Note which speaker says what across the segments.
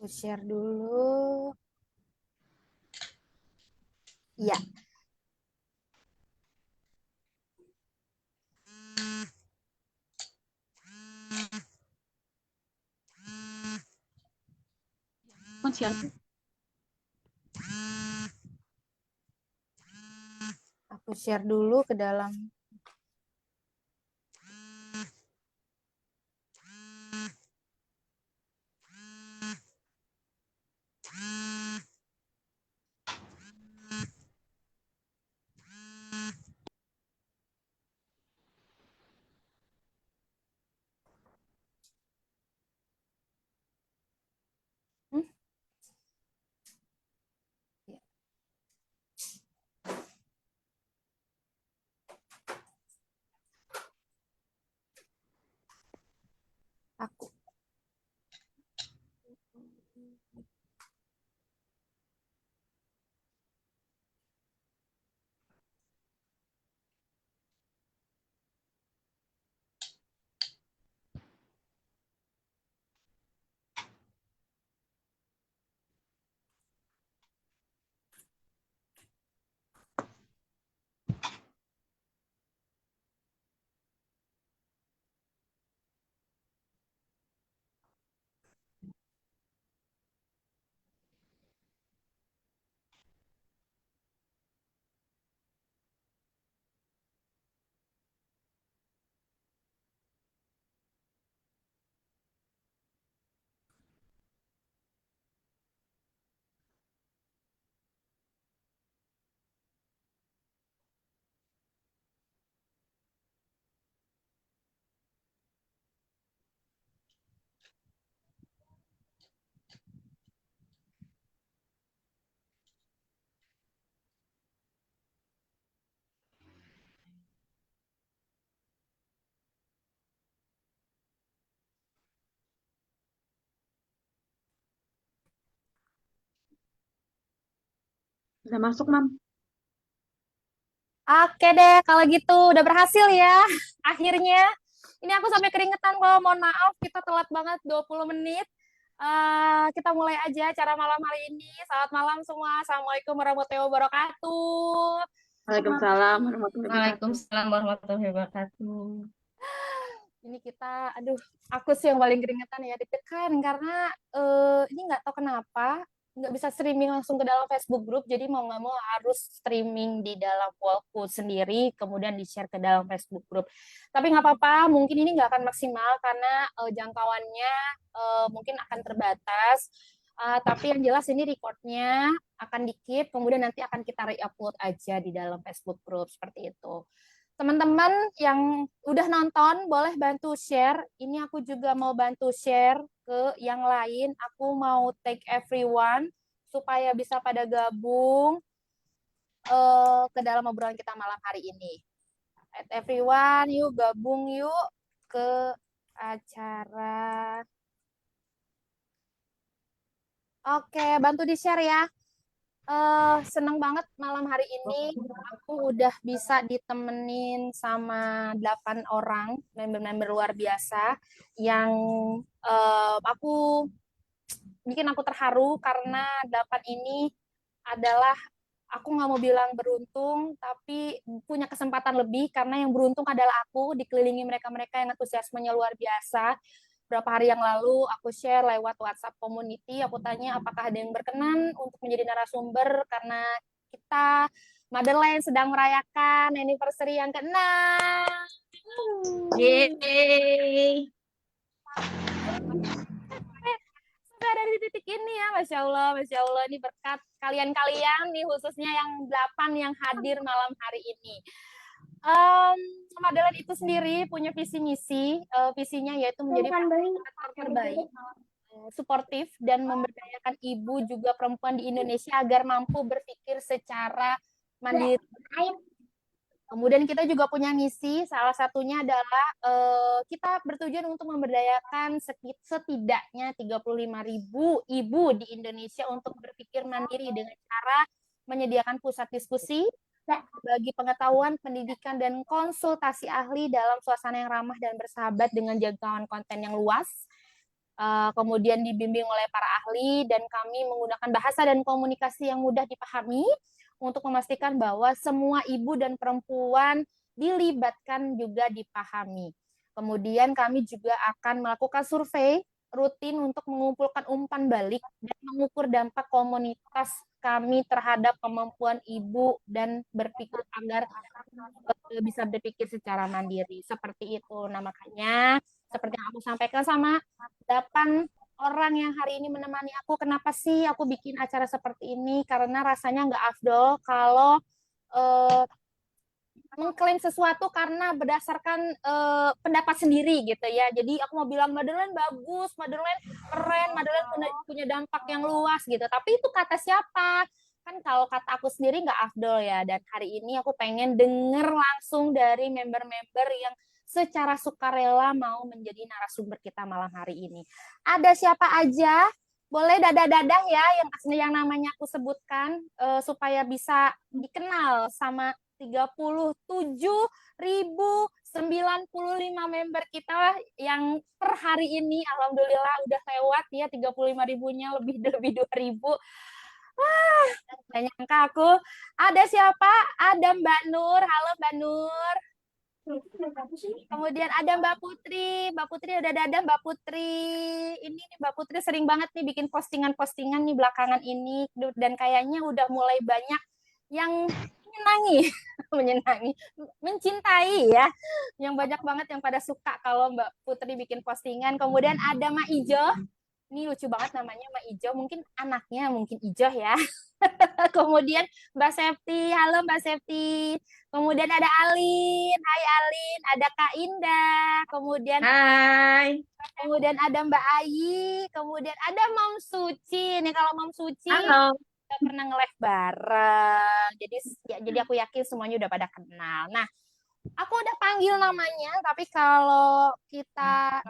Speaker 1: share dulu. Iya. Aku share dulu ke dalam. Hmm? Ya. Aku.
Speaker 2: Udah masuk, Mam.
Speaker 1: Oke deh, kalau gitu udah berhasil ya. Akhirnya. Ini aku sampai keringetan loh, mohon maaf kita telat banget 20 menit. Kita mulai aja acara malam hari ini. Selamat malam semua. Assalamualaikum warahmatullahi wabarakatuh.
Speaker 2: Waalaikumsalam warahmatullahi wabarakatuh.
Speaker 3: Waalaikumsalam warahmatullahi wabarakatuh.
Speaker 1: Ini kita, aduh, aku sih yang paling keringetan ya, deg-degan karena ini nggak tahu kenapa nggak bisa streaming langsung ke dalam Facebook group, jadi mau nggak mau harus streaming di dalam wallku sendiri, kemudian di-share ke dalam Facebook group. Tapi nggak apa-apa, mungkin ini nggak akan maksimal karena jangkauannya mungkin akan terbatas. Tapi yang jelas ini recordnya akan dikit, kemudian nanti akan kita re-upload aja di dalam Facebook group seperti itu. Teman-teman yang udah nonton boleh bantu share. Ini aku juga mau bantu share ke yang lain. Aku mau take everyone supaya bisa pada gabung ke dalam obrolan kita malam hari ini. At everyone, yuk gabung yuk ke acara. Oke, bantu di-share ya. Seneng banget malam hari ini aku udah bisa ditemenin sama 8 orang member-member luar biasa yang aku bikin aku terharu karena 8 ini adalah aku nggak mau bilang beruntung tapi punya kesempatan lebih karena yang beruntung adalah aku dikelilingi mereka-mereka yang antusiasmenya luar biasa. Berapa hari yang lalu aku share lewat WhatsApp community, aku tanya apakah ada yang berkenan untuk menjadi narasumber karena kita Motherland sedang merayakan anniversary yang ke-6.
Speaker 3: Yeay.
Speaker 1: Sampai ada di titik ini ya, Masya Allah, ini berkat kalian-kalian nih khususnya yang 8 yang hadir malam hari ini. Motherland itu sendiri punya visi misi, visinya yaitu menjadi partner terbaik, suportif dan memberdayakan ibu juga perempuan di Indonesia agar mampu berpikir secara mandiri. Kemudian kita juga punya misi, salah satunya adalah kita bertujuan untuk memberdayakan setidaknya 35.000 ibu di Indonesia untuk berpikir mandiri dengan cara menyediakan pusat diskusi, bagi pengetahuan, pendidikan, dan konsultasi ahli dalam suasana yang ramah dan bersahabat dengan jangkauan konten yang luas. kemudian dibimbing oleh para ahli, dan kami menggunakan bahasa dan komunikasi yang mudah dipahami untuk memastikan bahwa semua ibu dan perempuan dilibatkan juga dipahami. Kemudian kami juga akan melakukan survei rutin untuk mengumpulkan umpan balik dan mengukur dampak komunitas kami terhadap kemampuan ibu dan berpikir agar bisa berpikir secara mandiri. Seperti itu. Nah, makanya seperti yang aku sampaikan sama 8 orang yang hari ini menemani aku, kenapa sih aku bikin acara seperti ini? Karena rasanya nggak afdol kalau eh, mengklaim sesuatu karena berdasarkan pendapat sendiri gitu ya. Jadi aku mau bilang Madeline bagus, Madeline keren, Madeline punya dampak yang luas gitu. Tapi itu kata siapa? Kan kalau kata aku sendiri nggak afdol ya. Dan hari ini aku pengen denger langsung dari member-member yang secara sukarela mau menjadi narasumber kita malam hari ini. Ada siapa aja? Boleh dadah-dadah ya yang namanya aku sebutkan supaya bisa dikenal sama 37.095 member kita yang per hari ini alhamdulillah udah lewat ya 35.000-nya lebih 2.000. Wah, gak nyangka aku. Ada siapa? Ada Mbak Nur. Halo Mbak Nur. Kemudian ada Mbak Putri. Mbak Putri udah dadah Mbak Putri. Ini nih Mbak Putri sering banget nih bikin postingan-postingan nih belakangan ini dan kayaknya udah mulai banyak yang menyenangi, menyenangi, mencintai ya. Yang banyak banget yang pada suka kalau Mbak Putri bikin postingan. Kemudian ada Mak Ijo. Ini lucu banget namanya Mak Ijo. Mungkin anaknya mungkin Ijo ya. Kemudian Mbak Septi. Halo Mbak Septi. Kemudian ada Alin. Hai Alin. Ada Kak Indah.
Speaker 3: Hai.
Speaker 1: Kemudian ada Mbak Ayi. Kemudian ada Mom Suci. Nih kalau Mom Suci
Speaker 3: Halo.
Speaker 1: udah pernah nge-live bareng. Jadi aku yakin semuanya udah pada kenal. Nah, aku udah panggil namanya, tapi kalau kita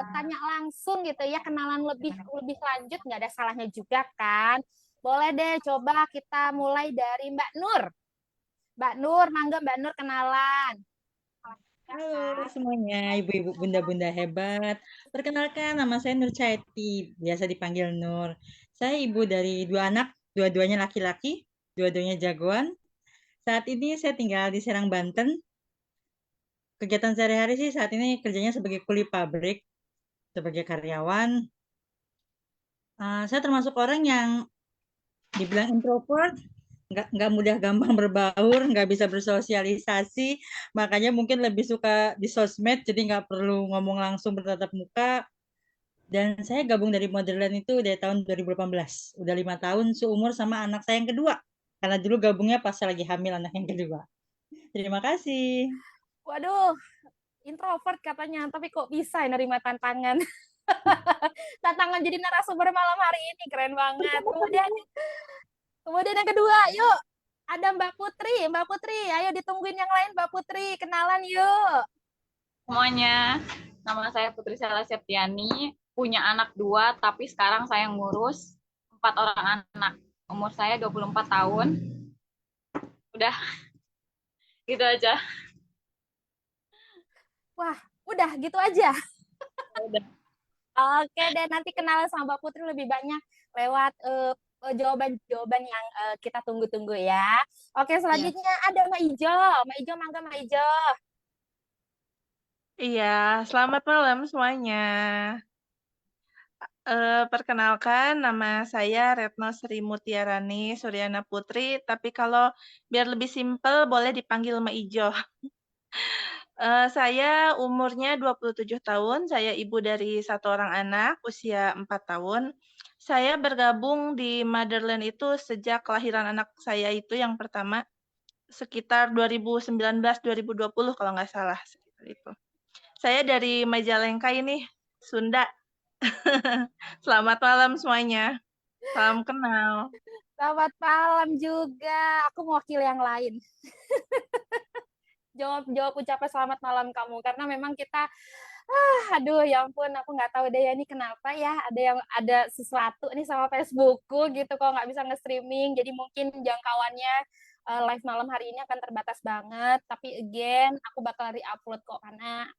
Speaker 1: tanya langsung gitu ya, kenalan lebih lanjut, nggak ada salahnya juga kan. Boleh deh, coba kita mulai dari Mbak Nur. Mbak Nur, mangga Mbak Nur kenalan.
Speaker 4: Halo semuanya, ibu-ibu, bunda-bunda hebat. Perkenalkan, nama saya Nur Caeti, biasa dipanggil Nur. Saya ibu dari 2 anak, dua-duanya laki-laki, dua-duanya jagoan. Saat ini saya tinggal di Serang, Banten. Kegiatan sehari-hari sih saat ini kerjanya sebagai kuli pabrik, sebagai karyawan. Saya termasuk orang yang dibilang introvert, nggak mudah gampang berbaur, nggak bisa bersosialisasi, makanya mungkin lebih suka di sosmed, jadi nggak perlu ngomong langsung bertatap muka. Dan saya gabung dari Motherland itu dari tahun 2018, udah 5 tahun, seumur sama anak saya yang kedua, karena dulu gabungnya pas saya lagi hamil anak yang kedua. Terima kasih.
Speaker 1: Waduh, introvert katanya, tapi kok bisa ya nerima tantangan. Tantangan jadi narasumber malam hari ini, keren banget. Kemudian yang kedua, yuk ada Mbak Putri. Mbak Putri, ayo ditungguin yang lain Mbak Putri. Kenalan yuk.
Speaker 2: Semuanya, nama saya Putri Sela Septiani, punya anak 2, tapi sekarang saya ngurus 4 orang anak. Umur saya 24 tahun. Udah, gitu aja.
Speaker 1: Wah, udah gitu aja.
Speaker 2: Udah.
Speaker 1: Oke deh, nanti kenalan sama Mbak Putri lebih banyak lewat jawaban-jawaban yang kita tunggu-tunggu ya. Oke, selanjutnya ada Mbak Ijo. Mbak Ijo, mangga Mbak Ijo.
Speaker 3: Iya, selamat malam semuanya. Perkenalkan, nama saya Retno Sri Mutiarani Suryana Putri, tapi kalau biar lebih simpel boleh dipanggil Mbak Ijo. Saya umurnya 27 tahun, saya ibu dari 1 orang anak, usia 4 tahun. Saya bergabung di Motherland itu sejak kelahiran anak saya itu yang pertama, sekitar 2019-2020 kalau nggak salah, sekitar itu. Saya dari Majalengka ini, Sunda. Selamat malam semuanya. Salam kenal.
Speaker 1: Selamat malam juga. Aku mewakili yang lain. Jawab ucapan selamat malam kamu, karena memang kita aduh ya ampun, aku nggak tahu deh ya ini kenapa ya ada sesuatu nih sama Facebookku gitu kalau nggak bisa nge-streaming, jadi mungkin jangkauannya live malam hari ini akan terbatas banget, tapi again aku bakal re-upload kok karena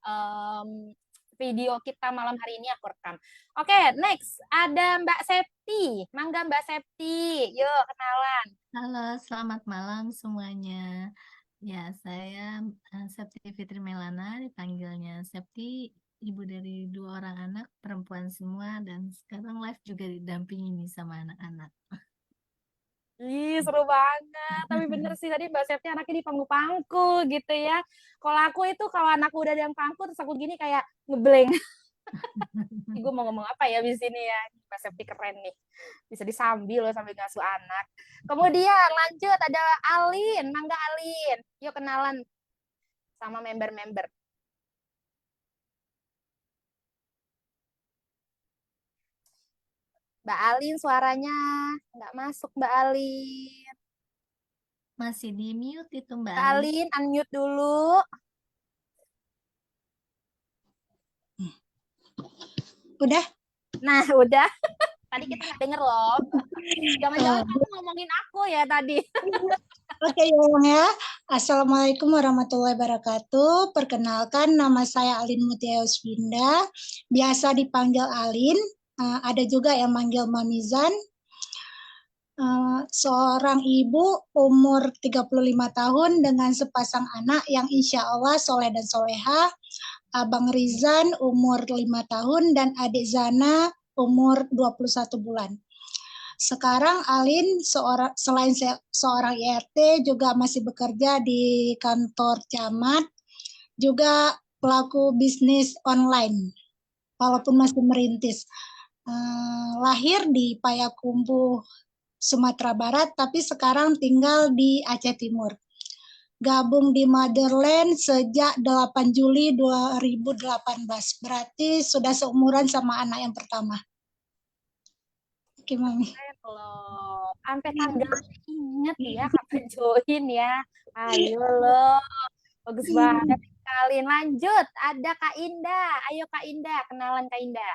Speaker 1: video kita malam hari ini aku rekam. Oke, next ada Mbak Septi. Mangga Mbak Septi. Yuk kenalan.
Speaker 5: Halo, selamat malam semuanya. Ya, saya Septi Fitri Melana, dipanggilnya Septi, ibu dari 2 orang anak, perempuan semua, dan sekarang live juga didampingi nih sama anak-anak.
Speaker 1: Ih, seru banget. Tapi bener sih tadi Mbak Septi anaknya di pangku-pangku gitu ya. Kalau aku itu kalau anakku udah di pangku terus aku gini kayak ngeblank. Gue mau ngomong apa ya di sini ya. Mbak Septi keren nih. Bisa disambil loh sambil ngasuh anak. Kemudian lanjut ada Alin, Mangga Alin. Yuk kenalan sama member-member. Mbak Alin suaranya nggak masuk Mbak Alin.
Speaker 5: Masih di mute itu Mbak
Speaker 1: Mbak
Speaker 5: Ali.
Speaker 1: Alin unmute dulu.
Speaker 6: Udah?
Speaker 1: Nah, udah. Tadi kita nggak denger loh. Jangan-jangan kamu ngomongin aku ya tadi.
Speaker 6: Oke ya. Assalamualaikum warahmatullahi wabarakatuh. Perkenalkan, nama saya Alin Mutia Yusfinda. Biasa dipanggil Alin. Ada juga yang manggil Mamizan. Seorang ibu umur 35 tahun dengan sepasang anak yang insya Allah soleh dan soleha. Abang Rizan umur 5 tahun dan adik Zana umur 21 bulan. Sekarang Alin selain seorang IRT juga masih bekerja di kantor camat, juga pelaku bisnis online, walaupun masih merintis. Lahir di Payakumbuh, Sumatera Barat, tapi sekarang tinggal di Aceh Timur. Gabung di Motherland sejak 8 Juli 2018, berarti sudah seumuran sama anak yang pertama. Oke, Mami.
Speaker 1: Loh, sampai tanggalnya inget ya kapan join ya. Ayo loh. Bagus banget kalian. Lanjut, ada Kak Indah. Ayo Kak Indah, kenalan Kak Indah.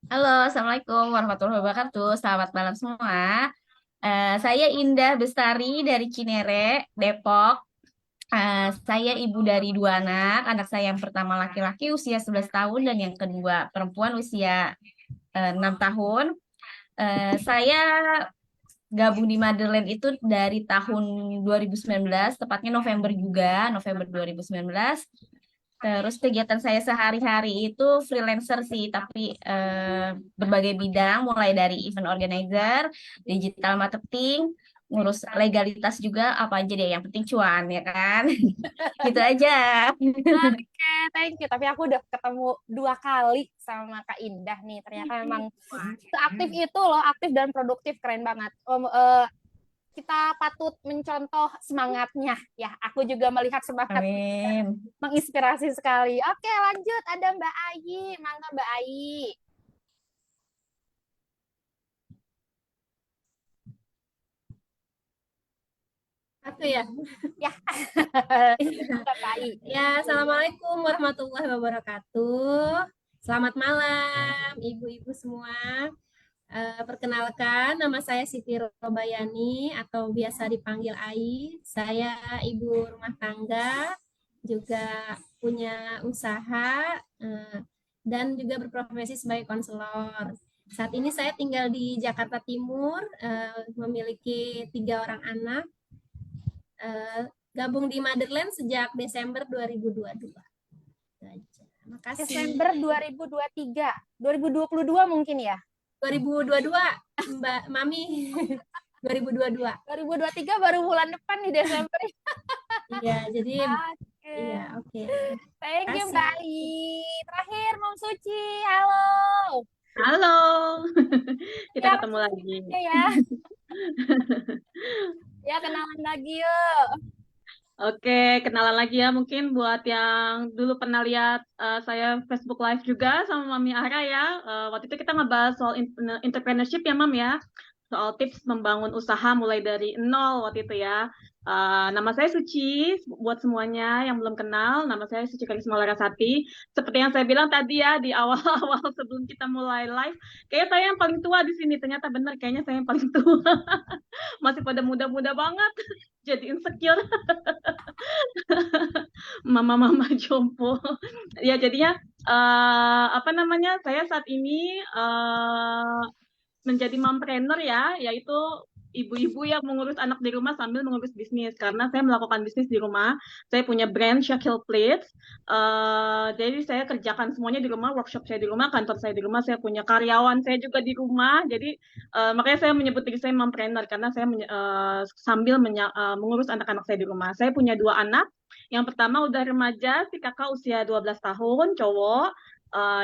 Speaker 7: Halo, Assalamualaikum warahmatullahi wabarakatuh. Selamat malam semua. Saya Indah Bestari dari Cinere, Depok. Saya ibu dari 2 anak. Anak saya yang pertama laki-laki usia 11 tahun dan yang kedua perempuan usia 6 tahun. Saya gabung di Motherland itu dari tahun 2019, tepatnya November 2019. Terus kegiatan saya sehari-hari itu freelancer sih, tapi berbagai bidang, mulai dari event organizer, digital marketing, ngurus legalitas juga, apa aja deh, yang penting cuan ya kan. Gitu aja.
Speaker 1: Oke, thank you. Tapi aku udah ketemu 2 kali sama Kak Indah nih. Ternyata memang seaktif itu loh, aktif dan produktif, keren banget. Kita patut mencontoh semangatnya ya. Aku juga melihat semangat
Speaker 7: Amin.
Speaker 1: menginspirasi sekali. Oke, lanjut ada Mbak Ayi. Mangga Mbak Ayi.
Speaker 8: Aku ya.
Speaker 1: Ya. Mbak Ayi.
Speaker 8: Ya, assalamualaikum warahmatullahi wabarakatuh. Selamat malam, ibu-ibu semua. Perkenalkan, nama saya Siti Robayani atau biasa dipanggil Ai. Saya ibu rumah tangga, juga punya usaha dan juga berprofesi sebagai konselor. Saat ini saya tinggal di Jakarta Timur, memiliki 3 orang anak. Gabung di Motherland sejak Desember 2022. Terima kasih.
Speaker 1: Desember 2023. 2022 mungkin ya?
Speaker 8: 2022, Mbak Mami. 2022.
Speaker 1: 2023 baru bulan depan nih Desember.
Speaker 8: Iya, jadi
Speaker 1: Oke.
Speaker 8: iya, oke.
Speaker 1: Thank you
Speaker 8: Kasih.
Speaker 1: Mbak Ayi. Terakhir Mom Suci. Halo.
Speaker 9: Halo, kita
Speaker 1: Ya,
Speaker 9: ketemu lagi.
Speaker 1: Ya. Ya, kenalan lagi yuk.
Speaker 9: Oke, kenalan lagi ya. Mungkin buat yang dulu pernah lihat saya Facebook Live juga sama Mami Ara ya. Waktu itu kita ngebahas soal entrepreneurship ya, Mam ya. Soal tips membangun usaha mulai dari nol waktu itu ya. Nama saya Suci, buat semuanya yang belum kenal, nama saya Suci Karisma Larasati. Seperti yang saya bilang tadi ya di awal-awal sebelum kita mulai live, kayaknya saya yang paling tua di sini. Ternyata benar, kayaknya saya yang paling tua. Masih pada muda-muda banget, jadi insecure. mama-mama jompo. Ya jadinya apa namanya? Saya saat ini menjadi mompreneur ya, yaitu ibu-ibu yang mengurus anak di rumah sambil mengurus bisnis. Karena saya melakukan bisnis di rumah, saya punya brand Shakil Plates. Jadi saya kerjakan semuanya di rumah, workshop saya di rumah, kantor saya di rumah, saya punya karyawan saya juga di rumah. Jadi makanya saya menyebut diri saya mompreneur karena saya sambil mengurus anak-anak saya di rumah. Saya punya 2 anak. Yang pertama udah remaja, si kakak usia 12 tahun, cowok.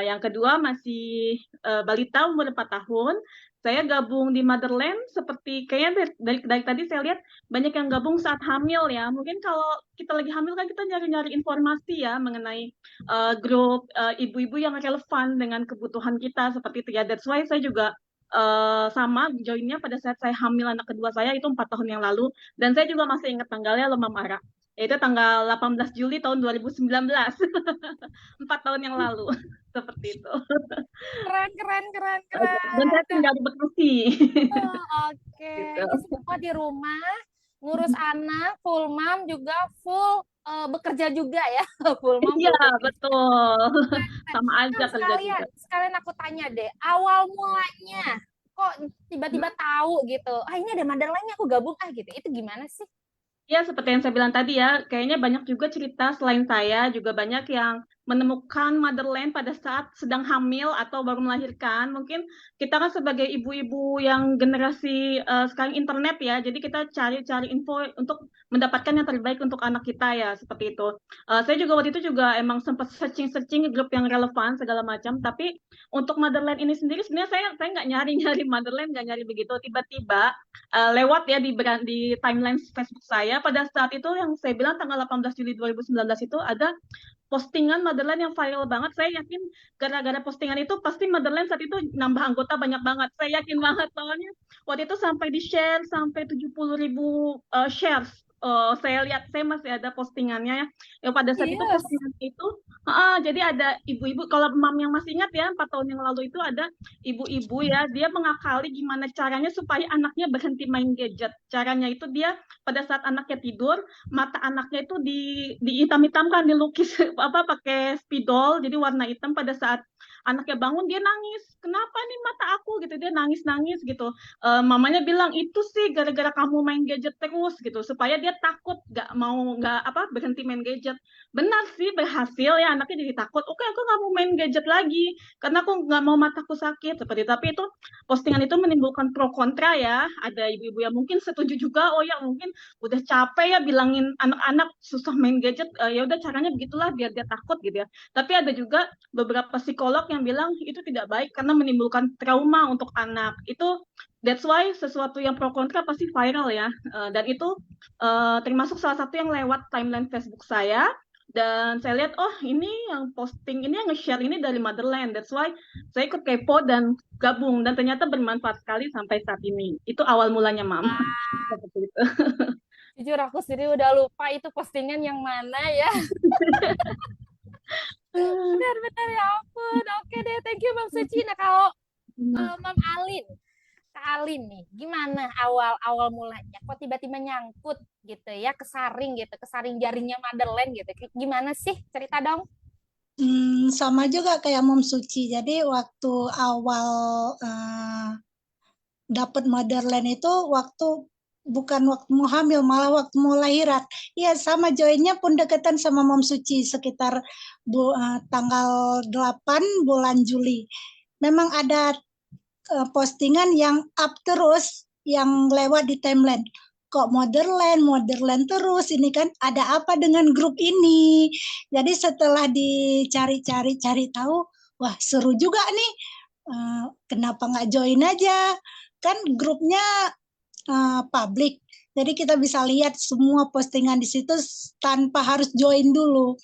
Speaker 9: Yang kedua masih balita umur 4 tahun. Saya gabung di Motherland seperti kayaknya dari tadi saya lihat banyak yang gabung saat hamil ya. Mungkin kalau kita lagi hamil kan kita nyari-nyari informasi ya mengenai grup ibu-ibu yang relevan dengan kebutuhan kita seperti itu ya. That's why saya juga sama joinnya pada saat saya hamil anak kedua saya itu 4 tahun yang lalu. Dan saya juga masih ingat tanggalnya loh Mama Ara. Yaitu tanggal 18 Juli tahun 2019. 4 tahun yang lalu. Seperti itu.
Speaker 1: Keren, keren, keren,
Speaker 9: Dan saya
Speaker 1: keren.
Speaker 9: tinggal di Bekasi.
Speaker 1: Oke,
Speaker 9: Gitu.
Speaker 1: ini semua di rumah, ngurus anak, full mom juga full bekerja juga ya, full mom,
Speaker 9: Iya,
Speaker 1: full bekerja.
Speaker 9: betul. Sama
Speaker 1: Nah,
Speaker 9: aja kerja juga.
Speaker 1: sekalian aku tanya deh, awal mulanya kok tiba-tiba tahu gitu, ini ada Motherland aku gabung gitu, itu gimana sih?
Speaker 9: Ya, seperti yang saya bilang tadi ya, kayaknya banyak juga cerita selain saya, juga banyak yang menemukan Motherland pada saat sedang hamil atau baru melahirkan. Mungkin kita kan sebagai ibu-ibu yang generasi sekarang internet ya, jadi kita cari-cari info untuk mendapatkan yang terbaik untuk anak kita ya, seperti itu. Saya juga waktu itu juga emang sempat searching grup yang relevan segala macam, tapi untuk Motherland ini sendiri sebenarnya saya nggak nyari-nyari Motherland, nggak nyari begitu. Tiba-tiba lewat ya di timeline Facebook saya pada saat itu yang saya bilang tanggal 18 Juli 2019 itu ada postingan Motherland yang viral banget. Saya yakin gara-gara postingan itu pasti Motherland saat itu nambah anggota banyak banget. Saya yakin banget soalnya waktu itu sampai di-share sampai 70.000 shares. Saya lihat saya masih ada postingannya ya. Yang pada saat itu postingan itu jadi ada ibu-ibu, kalau mam yang masih ingat ya 4 tahun yang lalu itu ada ibu-ibu ya, dia mengakali gimana caranya supaya anaknya berhenti main gadget. Caranya itu dia pada saat anaknya tidur, mata anaknya itu dihitam-hitamkan, dilukis pakai spidol, jadi warna hitam. Pada saat anaknya bangun dia nangis, kenapa nih mata aku gitu, dia nangis gitu. Mamanya bilang itu sih gara-gara kamu main gadget terus gitu, supaya dia takut nggak berhenti main gadget. Benar sih, berhasil ya, anaknya jadi takut. Oke, aku nggak mau main gadget lagi karena aku nggak mau mataku sakit seperti itu. Tapi itu postingan itu menimbulkan pro kontra ya. Ada ibu-ibu yang mungkin setuju juga, oh ya mungkin udah capek ya bilangin anak-anak susah main gadget, ya udah caranya begitulah biar dia takut gitu ya. Tapi ada juga beberapa psikolog yang bilang itu tidak baik karena menimbulkan trauma untuk anak. Itu that's why sesuatu yang pro kontra pasti viral ya. Dan itu termasuk salah satu yang lewat timeline Facebook saya. Dan saya lihat, oh ini yang posting ini, yang nge-share ini dari Motherland. That's why saya ikut kepo dan gabung. Dan ternyata bermanfaat sekali sampai saat ini. Itu awal mulanya, Mam. Seperti itu.
Speaker 1: Jujur aku sendiri udah lupa itu postingan yang mana ya. Benar-benar ya ampun. Oke deh, thank you Bang Suci. Nah kalau Mam Alin, Kak Alin nih, gimana awal mulanya? Kok tiba-tiba nyangkut gitu ya, ke saring jaringnya Motherland gitu. Gimana sih? Cerita dong.
Speaker 6: Sama juga kayak Mom Suci. Jadi waktu awal dapat Motherland itu bukan waktu mau hamil, malah waktu mau lahiran. Iya, sama joinnya pun deketan sama Mom Suci sekitar tanggal 8 bulan Juli. Memang ada postingan yang up terus yang lewat di timeline. Kok Motherland terus, ini kan ada apa dengan grup ini? Jadi setelah dicari tahu, wah seru juga nih. Kenapa nggak join aja? Kan grupnya publik. Jadi kita bisa lihat semua postingan di situ tanpa harus join dulu.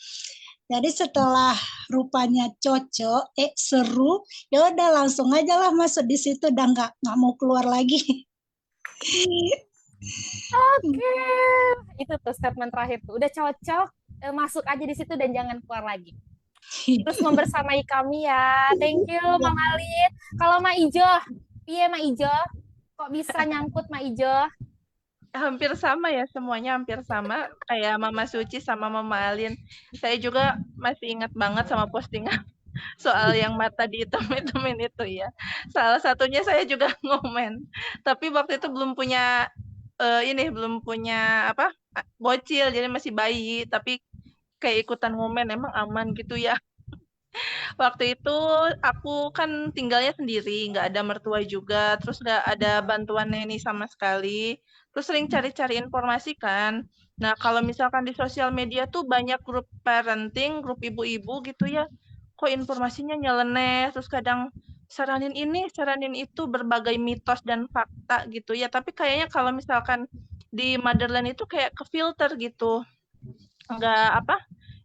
Speaker 6: Jadi setelah rupanya cocok, seru, ya udah langsung aja lah masuk di situ, udah nggak mau keluar lagi.
Speaker 1: Oke, itu tuh statement terakhir tuh. Udah cocok, masuk aja di situ dan jangan keluar lagi. Terus membersamai kami ya. Thank you, Mam Alin. Kalau Ma Ijo, iya Ma Ijo, kok bisa nyangkut Ma Ijo?
Speaker 3: Hampir sama ya, semuanya hampir sama kayak Mama Suci sama Mama Alin. Saya juga masih ingat banget sama postingan soal yang mata dihitam-hitamin itu ya. Salah satunya saya juga ngomen. Tapi waktu itu belum punya belum punya apa? Bocil, jadi masih bayi, tapi kayak ikutan ngomen emang aman gitu ya. Waktu itu aku kan tinggalnya sendiri, nggak ada mertua juga, terus nggak ada bantuan neni sama sekali. Terus sering cari-cari informasi kan. Nah, kalau misalkan di sosial media tuh banyak grup parenting, grup ibu-ibu gitu ya. Kok informasinya nyeleneh, terus kadang saranin ini, saranin itu, berbagai mitos dan fakta gitu ya. Tapi kayaknya kalau misalkan di Motherland itu kayak ke filter gitu. Nggak apa,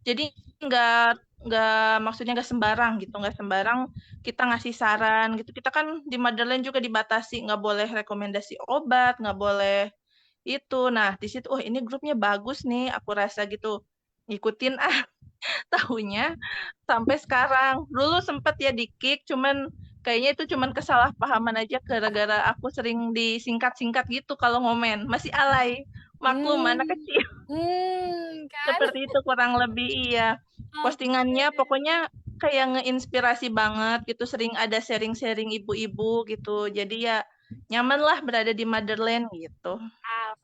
Speaker 3: jadi maksudnya nggak sembarang gitu, nggak sembarang kita ngasih saran gitu. Kita kan di Motherland juga dibatasi, nggak boleh rekomendasi obat, nggak boleh itu. Nah, di situ, oh ini grupnya bagus nih, aku rasa gitu. Ngikutin tahunya sampai sekarang. Dulu sempet ya di-kick, cuman kayaknya itu cuman kesalahpahaman aja gara-gara aku sering disingkat-singkat gitu kalau ngomen. Masih alay. Maklum anak
Speaker 1: Hmm,
Speaker 3: kecil.
Speaker 1: kan?
Speaker 3: Seperti itu kurang lebih iya. Postingannya
Speaker 1: Oke.
Speaker 3: pokoknya kayak ngeinspirasi banget gitu, sering ada sharing-sharing ibu-ibu gitu. Jadi ya nyaman lah berada di Motherland gitu.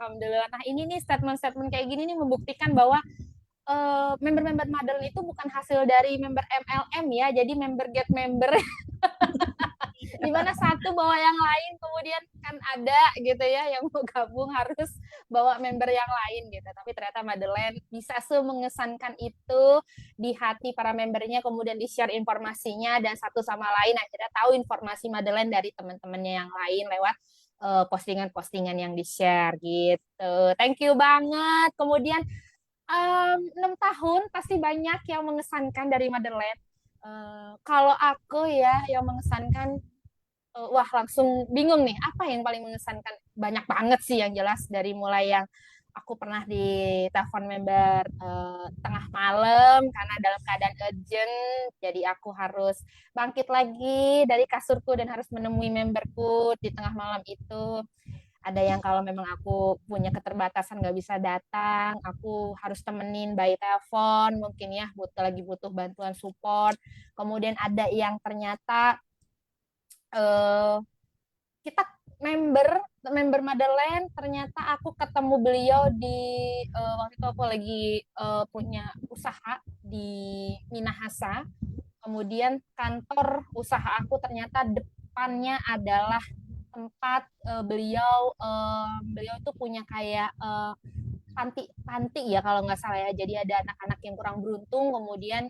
Speaker 1: Alhamdulillah. Nah, ini nih statement-statement kayak gini nih membuktikan bahwa member-member Motherland itu bukan hasil dari member MLM ya, jadi member get member. Di mana satu bawa yang lain, kemudian kan ada gitu ya yang mau gabung harus bawa member yang lain gitu. Tapi ternyata Madeleine bisa semengesankan itu di hati para membernya, kemudian di-share informasinya dan satu sama lain akhirnya tahu informasi Madeleine dari teman-temannya yang lain lewat postingan-postingan yang di-share gitu. Thank you banget. Kemudian 6 tahun pasti banyak yang mengesankan dari Madeleine. Kalau aku ya yang mengesankan, wah langsung bingung nih apa yang paling mengesankan, banyak banget sih yang jelas, dari mulai yang aku pernah ditelepon member tengah malam karena dalam keadaan urgent, jadi aku harus bangkit lagi dari kasurku dan harus menemui memberku di tengah malam itu. Ada yang kalau memang aku punya keterbatasan nggak bisa datang, aku harus temenin by telepon mungkin ya, lagi butuh bantuan support. Kemudian ada yang ternyata eh, kita member member Madeleine, ternyata aku ketemu beliau di waktu itu aku lagi punya usaha di Minahasa. Kemudian kantor usaha aku ternyata depannya adalah tempat beliau itu punya kayak panti panti ya kalau nggak salah ya. Jadi ada anak-anak yang kurang beruntung kemudian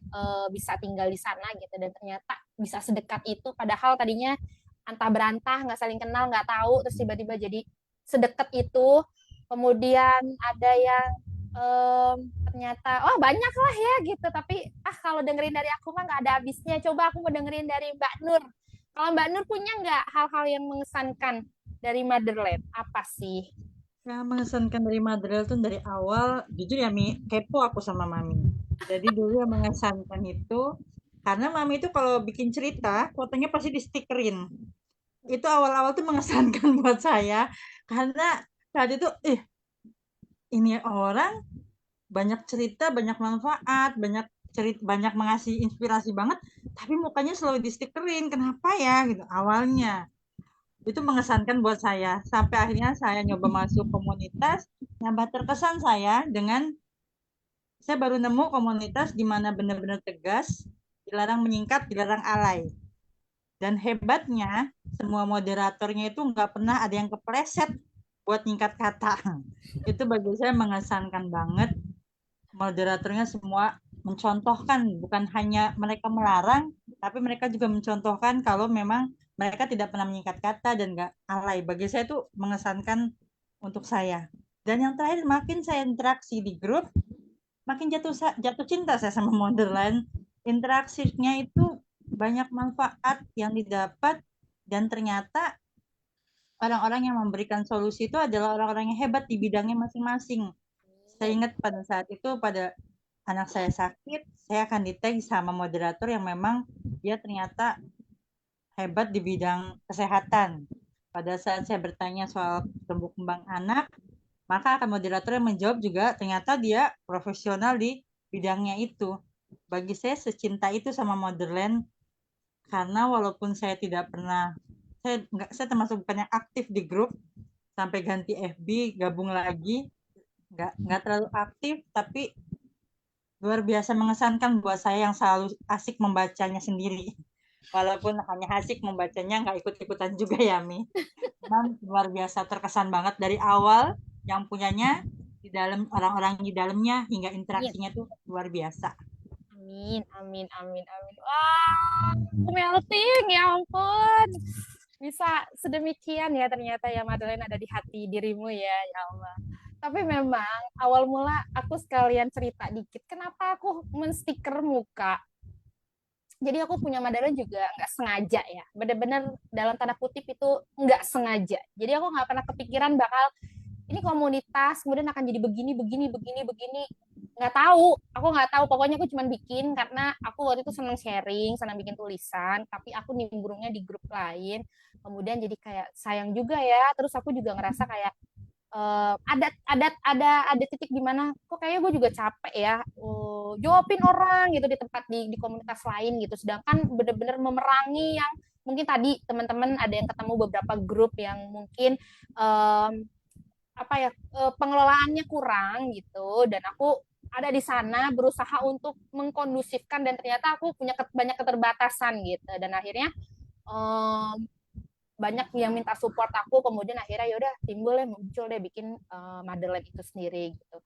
Speaker 1: bisa tinggal di sana gitu, dan ternyata bisa sedekat itu, padahal tadinya antah berantah, nggak saling kenal, nggak tahu, terus tiba-tiba jadi sedekat itu. Kemudian ada yang ternyata banyak lah ya gitu, tapi kalau dengerin dari aku mah nggak ada habisnya. Coba aku mau dengerin dari Mbak Nur. Kalau Mbak Nur punya nggak hal-hal yang mengesankan dari Motherland, apa sih?
Speaker 4: Yang mengesankan dari Motherland tuh dari awal, jujur ya Mi, kepo aku sama Mami. Jadi dulu yang mengesankan itu, karena Mami itu kalau bikin cerita, fotonya pasti di stikerin. Itu awal-awal tuh mengesankan buat saya, karena saat itu, ini orang banyak cerita, banyak manfaat, banyak mengasih inspirasi banget, tapi mukanya selalu di stikerin. Kenapa ya gitu awalnya. Itu mengesankan buat saya. Sampai akhirnya saya nyoba masuk komunitas, nambah terkesan saya dengan saya baru nemu komunitas di mana benar-benar tegas, dilarang menyingkat, dilarang alay. Dan hebatnya, semua moderatornya itu nggak pernah ada yang kepleset buat nyingkat kata. Itu bagi saya mengesankan banget. Moderatornya semua mencontohkan, bukan hanya mereka melarang, tapi mereka juga mencontohkan kalau memang mereka tidak pernah menyingkat kata dan nggak alay. Bagi saya itu mengesankan untuk saya. Dan yang terakhir, makin saya interaksi di grup, makin jatuh cinta saya sama Motherland. Interaksinya itu banyak manfaat yang didapat, dan ternyata orang-orang yang memberikan solusi itu adalah orang-orang yang hebat di bidangnya masing-masing. Saya ingat pada saat itu, pada anak saya sakit, saya akan di-tag sama moderator yang memang dia ternyata hebat di bidang kesehatan. Pada saat saya bertanya soal tumbuh kembang anak, Maka akan moderator yang menjawab juga ternyata dia profesional di bidangnya itu. Bagi saya secinta itu sama Motherland, karena walaupun saya tidak pernah, saya termasuk bukan yang aktif di grup, sampai ganti FB, gabung lagi, nggak terlalu aktif, tapi luar biasa mengesankan buat saya yang selalu asik membacanya sendiri. Walaupun hanya asik membacanya, nggak ikut-ikutan juga ya, Mi. Cuman luar biasa terkesan banget dari awal yang punyanya di dalam orang-orang di dalamnya hingga interaksinya tuh luar biasa.
Speaker 1: Amin, amin, amin, amin. Wah, melting, ya ampun. Bisa sedemikian ya ternyata ya Madeleine ada di hati dirimu ya Allah. Tapi memang awal mula aku sekalian cerita dikit, kenapa aku menstiker muka. Jadi aku punya Madeleine juga nggak sengaja ya, bener-bener dalam tanda kutip itu nggak sengaja. Jadi aku nggak pernah kepikiran bakal ini komunitas kemudian akan jadi begini nggak tahu, aku nggak tahu, pokoknya aku cuma bikin karena aku waktu itu senang sharing, senang bikin tulisan, tapi aku nimbrungnya di grup lain, kemudian jadi kayak sayang juga ya, terus aku juga ngerasa kayak ada titik di mana kok kayaknya gue juga capek ya jawabin orang gitu di tempat di komunitas lain gitu, sedangkan bener-bener memerangi yang mungkin tadi teman-teman ada yang ketemu beberapa grup yang mungkin pengelolaannya kurang gitu, dan aku ada di sana berusaha untuk mengkondusifkan dan ternyata aku punya banyak keterbatasan gitu, dan akhirnya banyak yang minta support aku, kemudian akhirnya yaudah muncul deh bikin Madeleine itu sendiri gitu.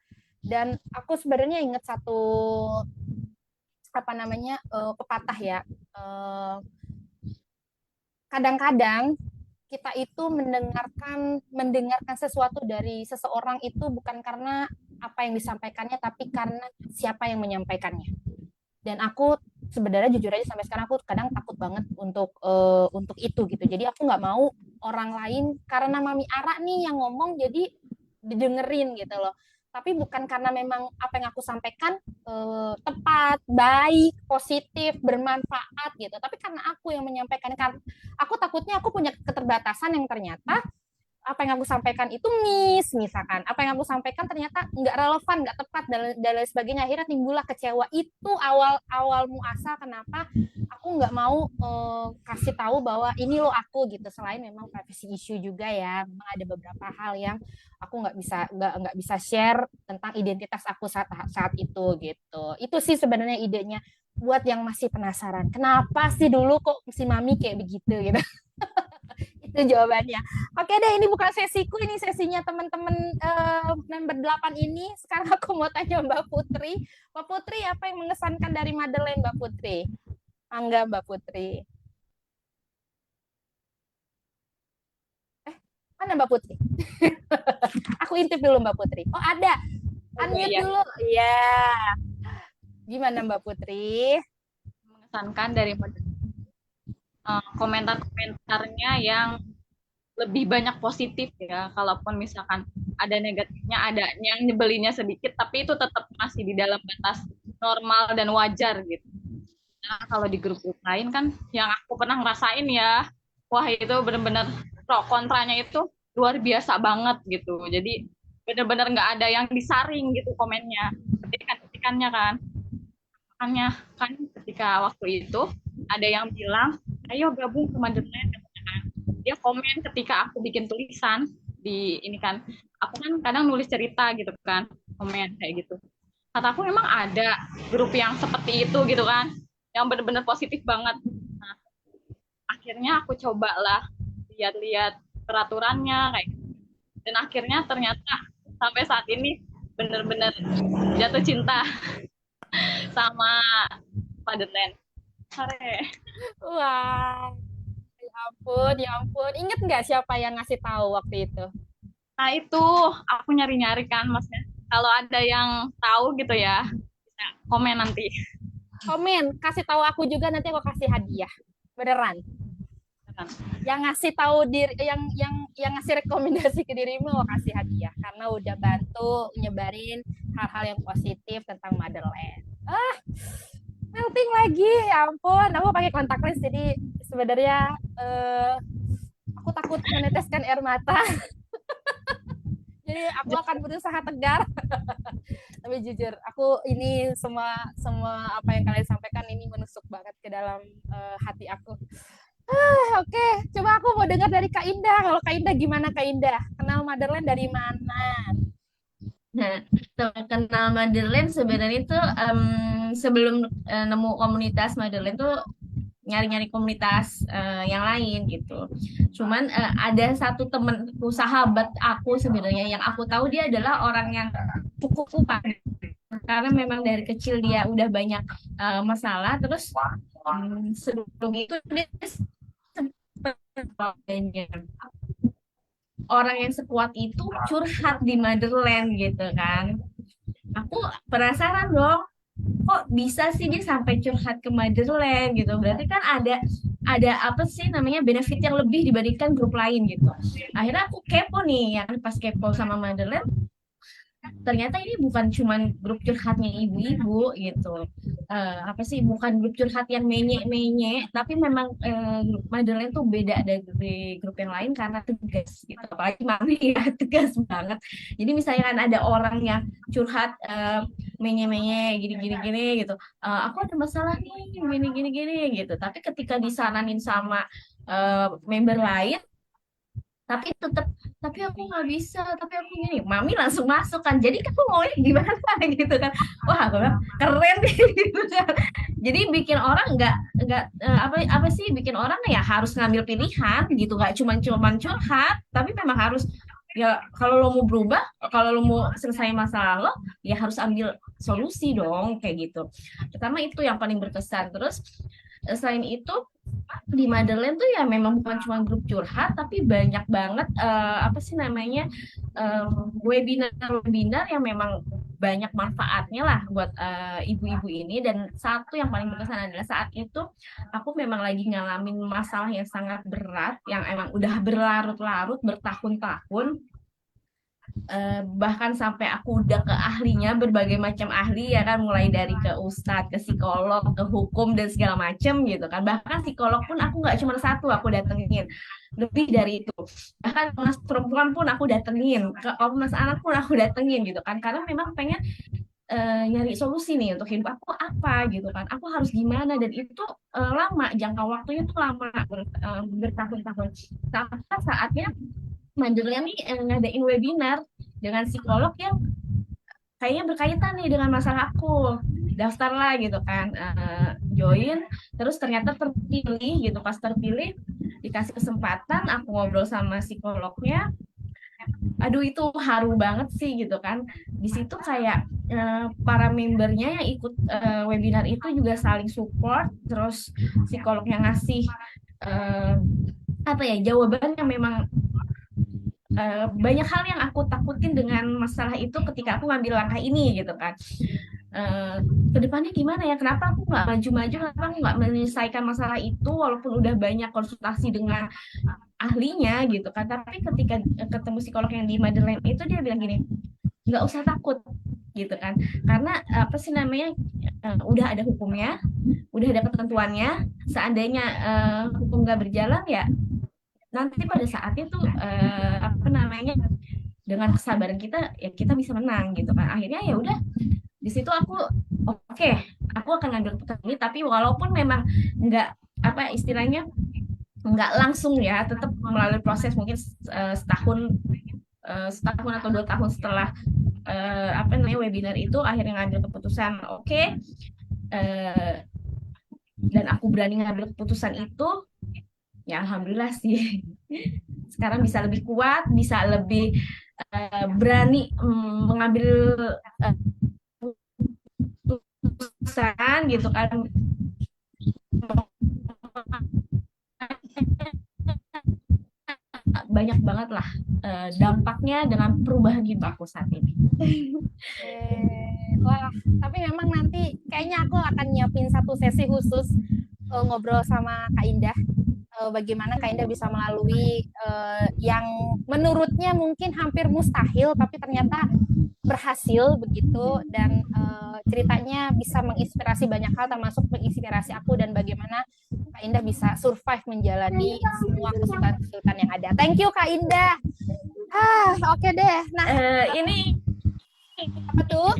Speaker 1: Dan aku sebenarnya ingat satu pepatah ya, kadang-kadang kita itu mendengarkan sesuatu dari seseorang itu bukan karena apa yang disampaikannya, tapi karena siapa yang menyampaikannya. Dan aku sebenarnya jujur aja sampai sekarang aku kadang takut banget untuk itu gitu. Jadi aku nggak mau orang lain karena Mami Ara nih yang ngomong jadi didengerin gitu loh. Tapi bukan karena memang apa yang aku sampaikan tepat, baik, positif, bermanfaat gitu. Tapi karena aku yang menyampaikan, aku takutnya aku punya keterbatasan yang ternyata apa yang aku sampaikan itu misalkan apa yang aku sampaikan ternyata nggak relevan, nggak tepat dan lain sebagainya, akhirnya timbullah kecewa. Itu awal muasal kenapa aku nggak mau kasih tahu bahwa ini loh aku gitu. Selain memang privacy issue juga ya, memang ada beberapa hal yang aku nggak bisa share tentang identitas aku saat itu gitu. Itu sih sebenarnya idenya buat yang masih penasaran kenapa sih dulu kok si Mami kayak begitu gitu. Itu jawabannya. Oke deh, ini bukan sesiku, ini sesinya teman-teman member 8 ini. Sekarang aku mau tanya Mbak Putri. Mbak Putri, apa yang mengesankan dari Madeleine, Mbak Putri? Angga, Mbak Putri. Mana Mbak Putri? Aku intip dulu Mbak Putri. Oh ada, unmute dulu. Iya. Gimana Mbak Putri?
Speaker 2: Mengesankan dari komentar-komentarnya yang lebih banyak positif ya. Kalaupun misalkan ada negatifnya, ada yang nyebelinnya sedikit, tapi itu tetap masih di dalam batas normal dan wajar gitu. Nah, kalau di grup-grup lain kan yang aku pernah ngerasain ya, wah itu benar-benar pro kontranya itu luar biasa banget gitu. Jadi benar-benar nggak ada yang disaring gitu komennya, ketikan-ketikannya kan. Makanya kan ketika waktu itu ada yang bilang, ayo gabung ke Madeleine. Dia komen ketika aku bikin tulisan di ini kan, aku kan kadang nulis cerita gitu kan, komen kayak gitu. Kataku memang ada grup yang seperti itu gitu kan, yang benar-benar positif banget. Nah, akhirnya aku cobalah lihat-lihat peraturannya kayak gitu. Dan akhirnya ternyata sampai saat ini benar-benar jatuh cinta sama Madeleine.
Speaker 1: Wah, ya ampun. Ingat nggak siapa yang ngasih tahu waktu itu?
Speaker 2: Nah itu aku nyari-nyari kan, maksudnya kalau ada yang tahu gitu ya, bisa komen nanti.
Speaker 1: Komen, kasih tahu aku juga, nanti aku kasih hadiah. Beneran. Yang ngasih tahu yang ngasih rekomendasi ke dirimu aku kasih hadiah karena udah bantu nyebarin hal-hal yang positif tentang Madeleine. Melting lagi, ya ampun. Aku pakai kontak lens, jadi sebenarnya aku takut meneteskan air mata. Jadi aku akan berusaha tegar. Tapi jujur, aku ini semua apa yang kalian sampaikan ini menusuk banget ke dalam hati aku. Oke, coba aku mau dengar dari Kak Indah. Kalau Kak Indah gimana Kak Indah? Kenal Motherland dari mana?
Speaker 7: Nah, kenal Motherland sebenarnya tuh sebelum nemu komunitas Motherland tuh nyari-nyari komunitas yang lain gitu. Cuman ada satu temenku, sahabat aku sebenarnya yang aku tahu dia adalah orang yang kupu-kupan. Karena memang dari kecil dia udah banyak masalah, terus sebelum itu dia orang yang sekuat itu curhat di Motherland gitu kan. Aku penasaran dong, kok bisa sih dia sampai curhat ke Motherland gitu. Berarti kan ada apa sih namanya benefit yang lebih dibandingkan grup lain gitu. Akhirnya aku kepo nih, ya kan, pas kepo sama Motherland, ternyata ini bukan cuman grup curhatnya ibu-ibu gitu. Apa sih, bukan grup curhat yang menye-menye, tapi memang Motherland tuh beda dari grup yang lain karena tegas gitu. Apalagi mami ya, tegas banget. Jadi misalnya kan ada orang yang curhat menye-menye gini-gini gitu. Aku ada masalah nih gini-gini gitu. Tapi ketika disaranin sama member lain, tapi aku nggak bisa, tapi aku gini, mami langsung masuk kan, jadi kamu maunya gimana gitu kan. Wah, aku bilang keren gitu kan. Jadi bikin orang nggak apa sih, bikin orang ya harus ngambil pilihan gitu, nggak cuman curhat, tapi memang harus, ya kalau lo mau berubah, kalau lo mau selesai masalah lo, ya harus ambil solusi dong kayak gitu. Pertama itu yang paling berkesan. Terus selain itu di Motherland tuh ya memang bukan cuma grup curhat, tapi banyak banget apa sih namanya webinar yang memang banyak manfaatnya lah buat ibu-ibu ini. Dan satu yang paling berkesan adalah saat itu aku memang lagi ngalamin masalah yang sangat berat, yang emang udah berlarut-larut bertahun-tahun. Bahkan sampai aku udah ke ahlinya, berbagai macam ahli ya kan, mulai dari ke ustadz, ke psikolog, ke hukum dan segala macam gitu kan. Bahkan psikolog pun aku nggak cuma satu aku datengin, lebih dari itu. Bahkan Komnas Perempuan pun aku datengin, ke Komnas Anak pun aku datengin gitu kan, karena memang pengen nyari solusi nih untuk hidup aku apa gitu kan, aku harus gimana. Dan itu lama, jangka waktunya tuh lama, bertahun-tahun. Sampai saatnya Motherland nih ngadain webinar dengan psikolog yang kayaknya berkaitan nih dengan masalah aku. Daftar lah gitu kan, join, terus ternyata terpilih gitu. Pas terpilih, dikasih kesempatan, aku ngobrol sama psikolognya. Aduh, itu haru banget sih gitu kan. Di situ kayak para membernya yang ikut webinar itu juga saling support, terus psikolognya ngasih apa ya, jawaban yang memang banyak hal yang aku takutin dengan masalah itu ketika aku ngambil langkah ini gitu kan. Kedepannya gimana ya, kenapa aku nggak maju-maju, kenapa aku nggak menyelesaikan masalah itu walaupun udah banyak konsultasi dengan ahlinya gitu kan. Tapi ketika ketemu psikolog yang di Motherland itu, dia bilang gini, nggak usah takut gitu kan, karena apa sih namanya, udah ada hukumnya, udah ada ketentuannya. Seandainya hukum nggak berjalan, ya nanti pada saatnya tuh apa namanya, dengan kesabaran kita ya kita bisa menang gitu kan. Akhirnya ya udah, di situ aku oke, aku akan ngambil keputusan ini. Tapi walaupun memang nggak apa istilahnya, nggak langsung ya, tetap melalui proses mungkin setahun atau 2 tahun setelah apa namanya webinar itu, akhirnya ngambil keputusan oke. Dan aku berani ngambil keputusan itu, ya alhamdulillah sih. Sekarang bisa lebih kuat, bisa lebih berani mengambil keputusan gitu kan. Banyak banget lah dampaknya dengan perubahan hidup aku saat ini.
Speaker 1: Wah, tapi memang nanti kayaknya aku akan nyiapin satu sesi khusus ngobrol sama Kak Indah, bagaimana Kak Indah bisa melalui yang menurutnya mungkin hampir mustahil, tapi ternyata berhasil begitu. Dan ceritanya bisa menginspirasi banyak hal, termasuk menginspirasi aku, dan bagaimana Kak Indah bisa survive menjalani semua kesulitan-kesulitan yang ada. Thank you Kak Indah. Oke deh. Nah,
Speaker 7: Ini
Speaker 1: apa tuh?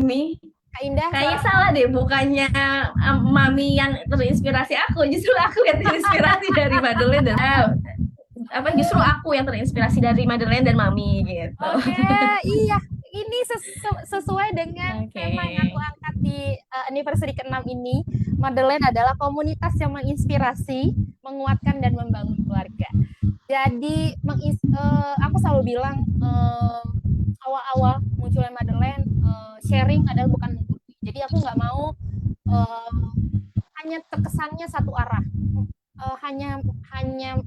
Speaker 7: ini
Speaker 1: Kak Indah,
Speaker 7: kayaknya salah deh, bukannya Mami yang terinspirasi aku, justru aku yang terinspirasi dari Madeleine dan justru aku yang terinspirasi dari Madeleine dan Mami gitu.
Speaker 1: Oke, iya. Ini sesuai dengan
Speaker 7: Oke.
Speaker 1: tema yang aku angkat di anniversary ke-6 ini. Madeleine adalah komunitas yang menginspirasi, menguatkan, dan membangun keluarga. Jadi, aku selalu bilang, awal-awal munculnya Madeleine, sharing adalah bukan menggurui. Jadi, aku nggak mau hanya terkesannya satu arah. Hanya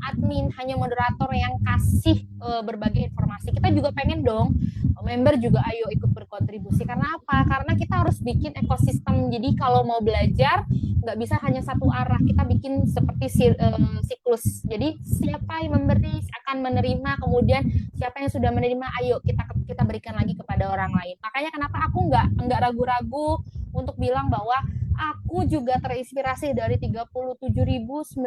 Speaker 1: admin, hanya moderator yang kasih berbagai informasi. Kita juga pengen dong member juga ayo ikut berkontribusi. Karena apa? Karena kita harus bikin ekosistem. Jadi kalau mau belajar nggak bisa hanya satu arah. Kita bikin seperti siklus. Jadi siapa yang memberi akan menerima. Kemudian siapa yang sudah menerima, ayo kita berikan lagi kepada orang lain. Makanya kenapa aku nggak ragu-ragu untuk bilang bahwa aku juga terinspirasi dari 37.095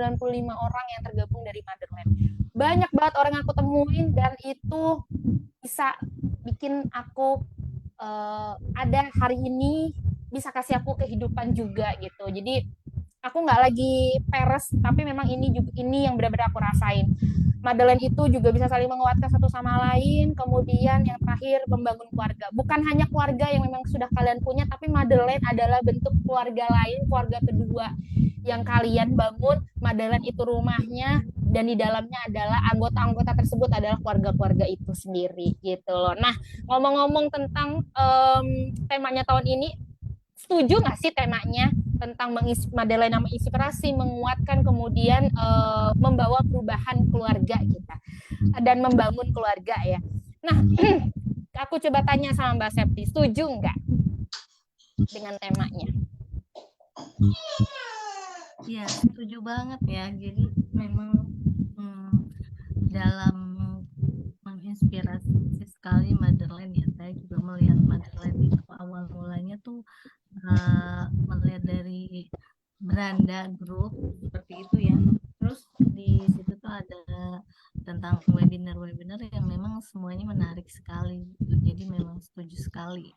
Speaker 1: orang yang tergabung dari Madeleine. Banyak banget orang yang aku temuin dan itu bisa bikin aku ada hari ini, bisa kasih aku kehidupan juga gitu. Jadi aku nggak lagi peres, tapi memang ini yang benar-benar aku rasain. Madeleine itu juga bisa saling menguatkan satu sama lain. Kemudian yang terakhir, membangun keluarga. Bukan hanya keluarga yang memang sudah kalian punya, tapi Madeleine adalah bentuk keluarga lain, keluarga kedua yang kalian bangun. Madeleine itu rumahnya, dan di dalamnya adalah anggota-anggota tersebut adalah keluarga-keluarga itu sendiri gitu loh. Nah, ngomong-ngomong tentang temanya tahun ini, setuju nggak sih temanya tentang Madeleine menginspirasi, menguatkan, kemudian membawa perubahan keluarga kita dan membangun keluarga ya. Nah, aku coba tanya sama Mbak Septi, setuju nggak dengan temanya?
Speaker 5: Ya, setuju banget ya. Jadi memang dalam menginspirasi sekali Madeleine ya. Saya juga melihat Madeleine itu awal mulanya tuh melihat dari Beranda Group seperti itu ya. Terus di situ tuh ada tentang webinar-webinar yang memang semuanya menarik sekali. Jadi memang setuju sekali.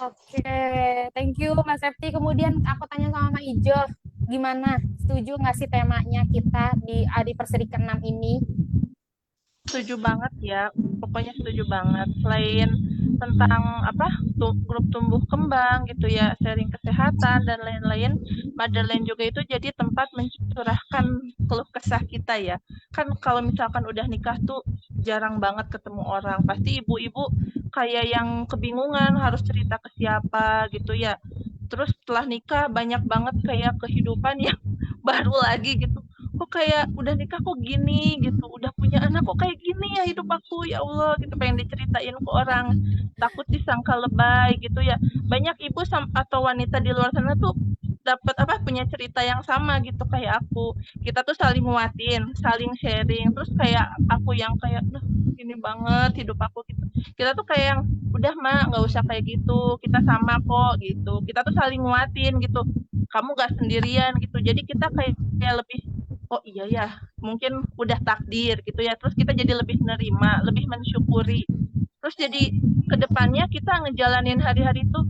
Speaker 1: Oke, thank you Mas Septi. Kemudian aku tanya sama Mbak Ijo, gimana? Setuju nggak sih temanya kita di anniversary ke-6 ini?
Speaker 3: Setuju banget ya, pokoknya setuju banget. Selain tentang grup tumbuh kembang gitu ya, sharing kesehatan dan lain-lain, Madeleine juga itu jadi tempat mencurahkan keluh kesah kita ya. Kan kalau misalkan udah nikah tuh jarang banget ketemu orang, pasti ibu-ibu kayak yang kebingungan harus cerita ke siapa gitu ya. Terus setelah nikah banyak banget kayak kehidupan yang baru lagi gitu. Kok kayak udah nikah kok gini gitu, udah punya anak kok kayak gini ya hidup aku, ya Allah gitu, pengen diceritain ke orang, takut disangka lebay gitu ya. Banyak ibu atau wanita di luar sana tuh dapat punya cerita yang sama gitu kayak aku. Kita tuh saling nguatin, saling sharing, terus kayak aku yang kayak duh gini banget hidup aku gitu. Kita tuh kayak yang udah mah nggak usah kayak gitu, kita sama kok gitu. Kita tuh saling nguatin gitu. Kamu gak sendirian gitu. Jadi kita kayak lebih oh iya ya, mungkin udah takdir gitu ya. Terus kita jadi lebih menerima, lebih mensyukuri. Terus jadi kedepannya kita ngejalanin hari-hari itu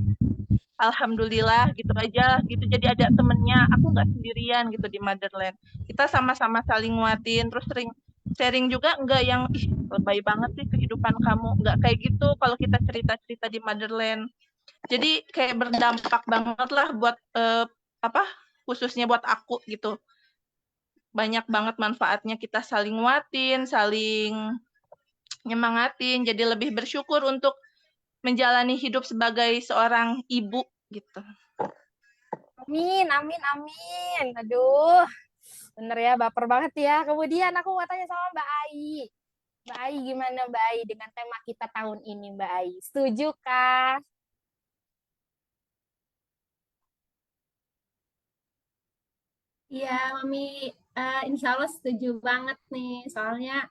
Speaker 3: alhamdulillah gitu aja gitu. Jadi ada temennya, aku nggak sendirian gitu di Motherland. Kita sama-sama saling nguatin, terus sering sharing juga, enggak yang ih lebay banget sih kehidupan kamu. Enggak kayak gitu kalau kita cerita-cerita di Motherland. Jadi kayak berdampak banget lah buat khususnya buat aku gitu. Banyak banget manfaatnya, kita saling nguatin, saling nyemangatin, jadi lebih bersyukur untuk menjalani hidup sebagai seorang ibu gitu.
Speaker 1: Amin, amin, amin. Aduh, bener ya, baper banget ya. Kemudian aku mau tanya sama Mbak Ai. Mbak Ai, gimana Mbak Ai dengan tema kita tahun ini Mbak Ai? Setuju kah?
Speaker 8: Iya, Mami, insya Allah setuju banget nih. Soalnya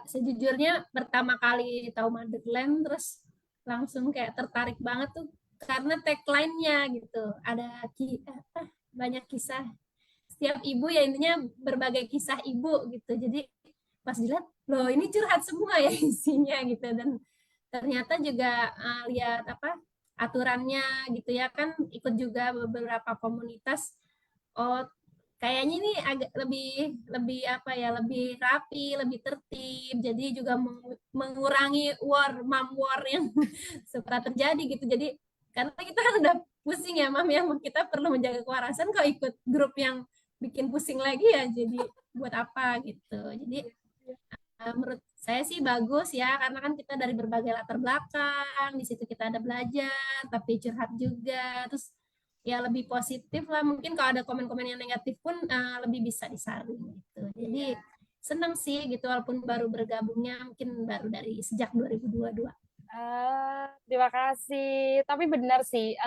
Speaker 8: sejujurnya pertama kali tahu Madeleine, terus langsung kayak tertarik banget tuh karena tagline-nya gitu. Ada banyak kisah setiap ibu ya intinya berbagai kisah ibu gitu. Jadi pas dilihat, loh ini curhat semua ya isinya gitu. Dan ternyata juga lihat apa aturannya gitu ya kan, ikut juga beberapa komunitas. Oh, kayaknya ini agak lebih lebih apa ya, lebih rapi, lebih tertib. Jadi juga mengurangi mom war yang suka terjadi gitu. Jadi karena kita kan udah pusing ya mam ya, kita perlu menjaga kewarasan, kok ikut grup yang bikin pusing lagi ya, jadi buat apa gitu. Jadi menurut saya sih bagus ya, karena kan kita dari berbagai latar belakang, di situ kita ada belajar, tapi curhat juga, terus ya lebih positif lah. Mungkin kalau ada komen-komen yang negatif pun lebih bisa disaring gitu. Jadi senang sih gitu, walaupun baru bergabungnya mungkin baru dari sejak 2022.
Speaker 1: Terima kasih. Tapi benar sih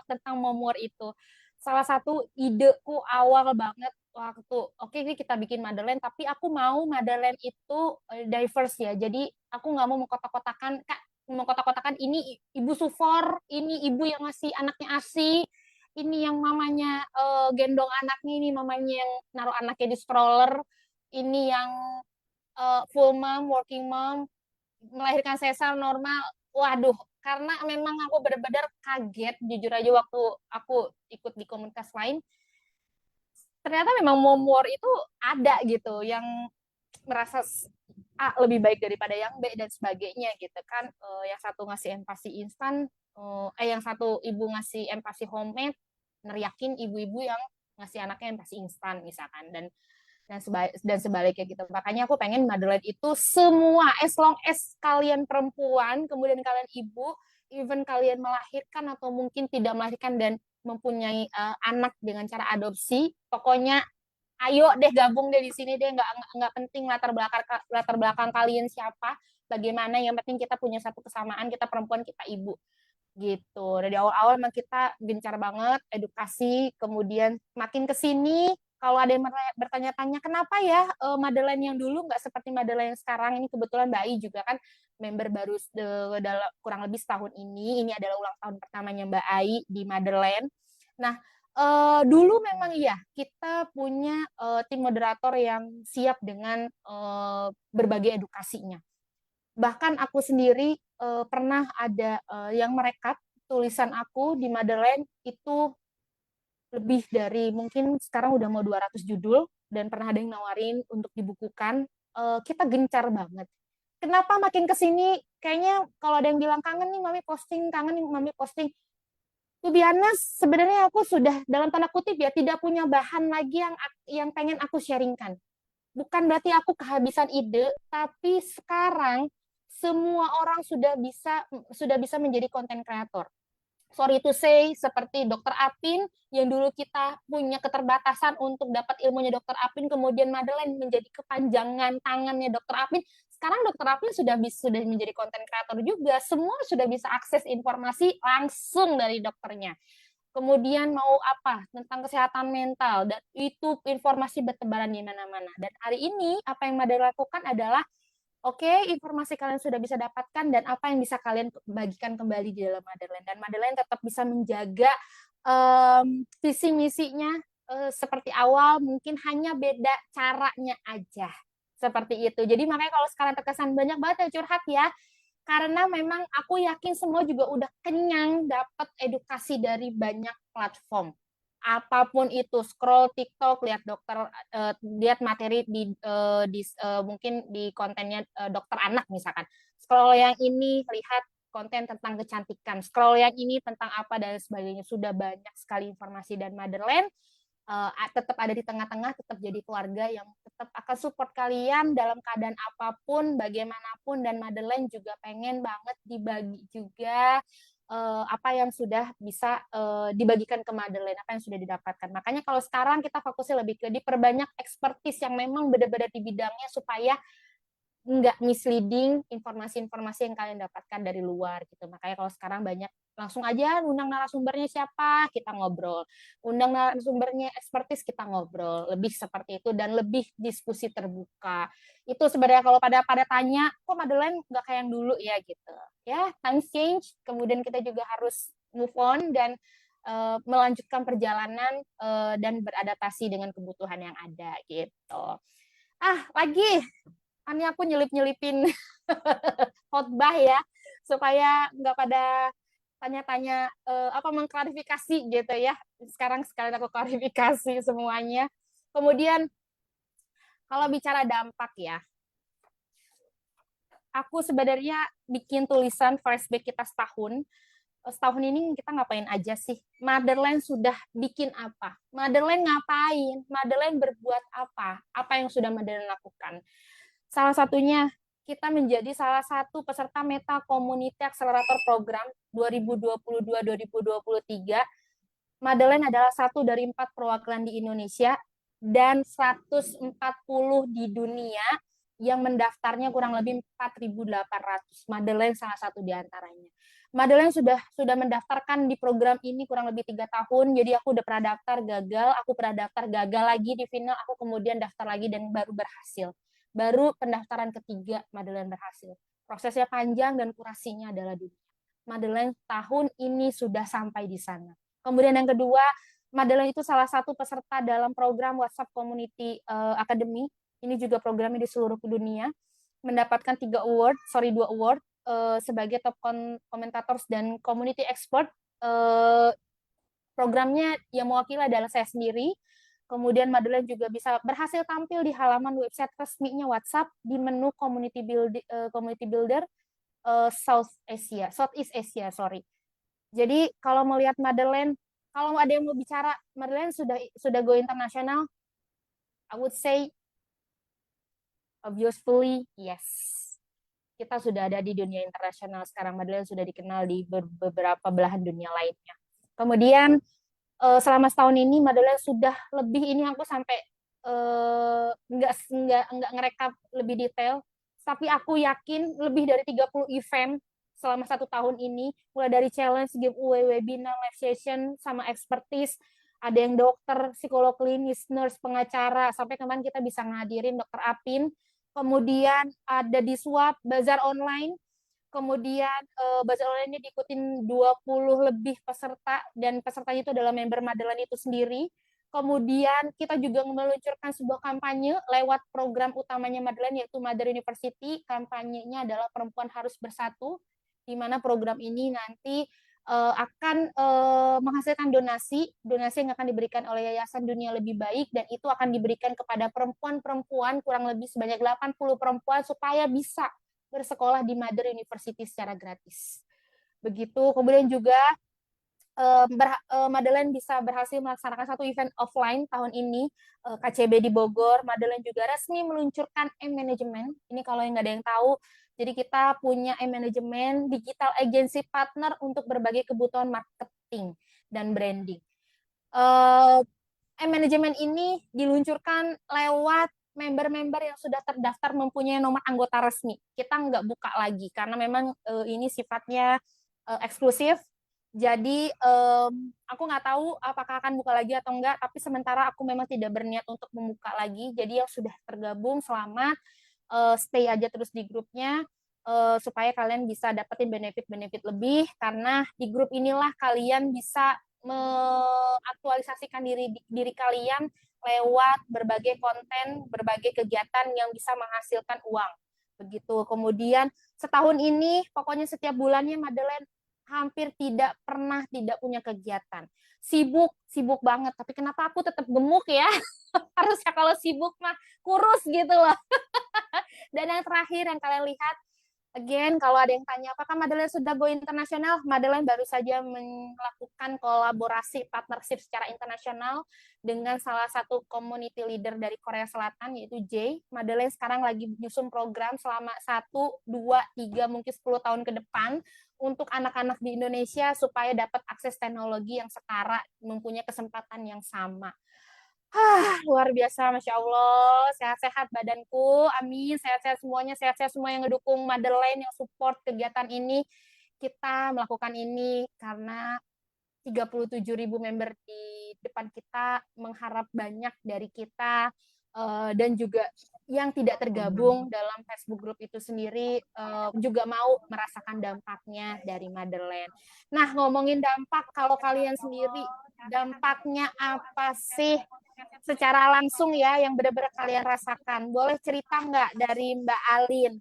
Speaker 1: tentang momor itu. Salah satu ideku awal banget waktu oke ini kita bikin Madeleine, tapi aku mau Madeleine itu diverse ya. Jadi aku nggak mau mengkotak-kotakan ini ibu sufor, ini ibu yang ngasih anaknya ASI, ini yang mamanya gendong anaknya, ini mamanya yang naruh anaknya di stroller, ini yang full mom, working mom, melahirkan sesar normal. Waduh, karena memang aku benar-benar kaget jujur aja waktu aku ikut di komunitas lain, ternyata memang momor itu ada gitu yang merasa A lebih baik daripada yang B dan sebagainya gitu kan. Yang satu ngasih empati instan, yang satu ibu ngasih empati homemade, neriakin ibu-ibu yang ngasih anaknya empati instan misalkan, dan sebaliknya gitu. Makanya aku pengen Madeleine itu semua, as long as kalian perempuan, kemudian kalian ibu, even kalian melahirkan atau mungkin tidak melahirkan dan mempunyai anak dengan cara adopsi, pokoknya ayo deh gabung deh di sini deh, nggak penting latar belakang kalian siapa, bagaimana, yang penting kita punya satu kesamaan, kita perempuan, kita ibu gitu. Dari awal-awal memang kita gencar banget edukasi, kemudian makin kesini kalau ada yang bertanya-tanya kenapa ya Madeleine yang dulu nggak seperti Madeleine yang sekarang, ini kebetulan Mbak Ai juga kan member baru dalam kurang lebih setahun ini adalah ulang tahun pertamanya Mbak Ai di Madeleine. Nah dulu memang iya kita punya tim moderator yang siap dengan berbagai edukasinya. Bahkan aku sendiri pernah ada yang merekap tulisan aku di Madeleine itu lebih dari mungkin sekarang udah mau 200 judul, dan pernah ada yang nawarin untuk dibukukan. Kita gencar banget. Kenapa makin kesini kayaknya kalau ada yang bilang kangen nih mami posting, kangen nih mami posting, to be honest, sebenarnya aku sudah dalam tanda kutip ya tidak punya bahan lagi yang pengen aku sharingkan. Bukan berarti aku kehabisan ide, tapi sekarang semua orang sudah bisa menjadi content creator. Sorry to say, seperti Dr. Apin yang dulu kita punya keterbatasan untuk dapat ilmunya Dr. Apin, kemudian Madeleine menjadi kepanjangan tangannya Dr. Apin. Sekarang Dr. Apin sudah menjadi content creator juga. Semua sudah bisa akses informasi langsung dari dokternya. Kemudian mau apa tentang kesehatan mental, dan itu informasi bertebaran di mana-mana. Dan hari ini apa yang Madeleine lakukan adalah oke, informasi kalian sudah bisa dapatkan dan apa yang bisa kalian bagikan kembali di dalam Madeleine. Dan Madeleine tetap bisa menjaga visi misinya seperti awal, mungkin hanya beda caranya aja. Seperti itu. Jadi makanya kalau sekarang terkesan banyak banget yang curhat ya, karena memang aku yakin semua juga udah kenyang dapat edukasi dari banyak platform. Apapun itu, scroll TikTok, lihat dokter, lihat materi mungkin di kontennya dokter anak misalkan. Scroll yang ini lihat konten tentang kecantikan, scroll yang ini tentang apa dan sebagainya. Sudah banyak sekali informasi, dan Madeleine tetap ada di tengah-tengah, tetap jadi keluarga yang tetap akan support kalian dalam keadaan apapun, bagaimanapun. Dan Madeleine juga pengen banget dibagi juga apa yang sudah bisa dibagikan ke Madeleine, apa yang sudah didapatkan. Makanya kalau sekarang kita fokusnya lebih ke diperbanyak expertise yang memang benar-benar di bidangnya, supaya nggak misleading informasi-informasi yang kalian dapatkan dari luar gitu. Makanya kalau sekarang banyak langsung aja undang narasumbernya siapa, kita ngobrol. Undang narasumbernya expertise, kita ngobrol. Lebih seperti itu dan lebih diskusi terbuka. Itu sebenarnya kalau pada tanya, kok Madeleine nggak kayak yang dulu ya gitu. Ya, times change, kemudian kita juga harus move on dan melanjutkan perjalanan dan beradaptasi dengan kebutuhan yang ada gitu. Lagi ini aku nyelip-nyelipin khotbah ya supaya nggak pada tanya-tanya mengklarifikasi gitu ya. Sekarang sekalian aku klarifikasi semuanya. Kemudian kalau bicara dampak ya, aku sebenarnya bikin tulisan flashback kita setahun. Setahun ini kita ngapain aja sih? Motherland sudah bikin apa? Motherland ngapain? Motherland berbuat apa? Apa yang sudah Motherland lakukan? Salah satunya, kita menjadi salah satu peserta Meta Community Accelerator Program 2022-2023. Motherland adalah satu dari 4 perwakilan di Indonesia dan 140 di dunia yang mendaftarnya kurang lebih 4.800. Motherland salah satu di antaranya. Motherland sudah mendaftarkan di program ini kurang lebih 3 tahun, jadi aku udah pernah daftar, gagal, aku pernah daftar, gagal lagi di final, aku kemudian daftar lagi dan baru berhasil. Baru pendaftaran ketiga Motherland berhasil. Prosesnya panjang dan kurasinya adalah dunia. Motherland tahun ini sudah sampai di sana. Kemudian yang kedua, Motherland itu salah satu peserta dalam program WhatsApp Community Academy. Ini juga programnya di seluruh dunia. Mendapatkan 2 award sebagai top commentators dan community expert. Programnya yang mewakili adalah saya sendiri. Kemudian Motherland juga bisa berhasil tampil di halaman website resminya WhatsApp di menu community builder Southeast Asia. Jadi kalau melihat Motherland, kalau ada yang mau bicara Motherland sudah go internasional, I would say obviously yes. Kita sudah ada di dunia internasional sekarang. Motherland sudah dikenal di beberapa belahan dunia lainnya. Kemudian selama setahun ini Motherland sudah lebih, ini aku sampai nggak ngerekap lebih detail, tapi aku yakin lebih dari 30 event selama 1 tahun ini, mulai dari challenge, giveaway, webinar, live session, sama expertise. Ada yang dokter, psikolog klinis, nurse, pengacara, sampai kemarin kita bisa ngadirin dokter Apin. Kemudian ada di swap, bazar online. Kemudian bazar online ini diikutin 20 lebih peserta, dan pesertanya itu adalah member Motherland itu sendiri. Kemudian kita juga meluncurkan sebuah kampanye lewat program utamanya Motherland, yaitu Mother University. Kampanyenya adalah Perempuan Harus Bersatu, di mana program ini nanti akan menghasilkan donasi yang akan diberikan oleh Yayasan Dunia Lebih Baik, dan itu akan diberikan kepada perempuan-perempuan, kurang lebih sebanyak 80 perempuan, supaya bisa bersekolah di Mother University secara gratis. Begitu. Kemudian juga Motherland bisa berhasil melaksanakan 1 event offline tahun ini, KCB di Bogor. Motherland juga resmi meluncurkan e-management. Ini kalau yang nggak ada yang tahu, jadi kita punya e-management digital agency partner untuk berbagai kebutuhan marketing dan branding. E-management ini diluncurkan lewat member-member yang sudah terdaftar mempunyai nomor anggota resmi. Kita nggak buka lagi karena memang ini sifatnya eksklusif. Jadi aku nggak tahu apakah akan buka lagi atau enggak, tapi sementara aku memang tidak berniat untuk membuka lagi. Jadi yang sudah tergabung selamat, stay aja terus di grupnya, supaya kalian bisa dapetin benefit-benefit lebih, karena di grup inilah kalian bisa mengaktualisasikan diri kalian lewat berbagai konten, berbagai kegiatan yang bisa menghasilkan uang. Begitu. Kemudian setahun ini, pokoknya setiap bulannya Motherland hampir tidak pernah tidak punya kegiatan. Sibuk banget. Tapi kenapa aku tetap gemuk ya? Harusnya kalau sibuk mah kurus gitu loh. Dan yang terakhir yang kalian lihat, again, kalau ada yang tanya apakah Motherland sudah go internasional, Motherland baru saja melakukan kolaborasi partnership secara internasional dengan salah satu community leader dari Korea Selatan, yaitu Jay. Motherland sekarang lagi menyusun program selama 1, 2, 3, mungkin 10 tahun ke depan untuk anak-anak di Indonesia supaya dapat akses teknologi yang setara, mempunyai kesempatan yang sama. Luar biasa, Masya Allah. Sehat-sehat badanku, amin. Sehat-sehat semuanya, sehat-sehat semua yang ngedukung Motherland, yang support kegiatan ini. Kita melakukan ini karena 37.000 member di depan kita mengharap banyak dari kita, dan juga yang tidak tergabung dalam Facebook group itu sendiri juga mau merasakan dampaknya dari Motherland. Nah, ngomongin dampak, kalau kalian sendiri dampaknya apa sih secara langsung ya yang benar-benar kalian rasakan? Boleh cerita nggak dari Mbak Alin?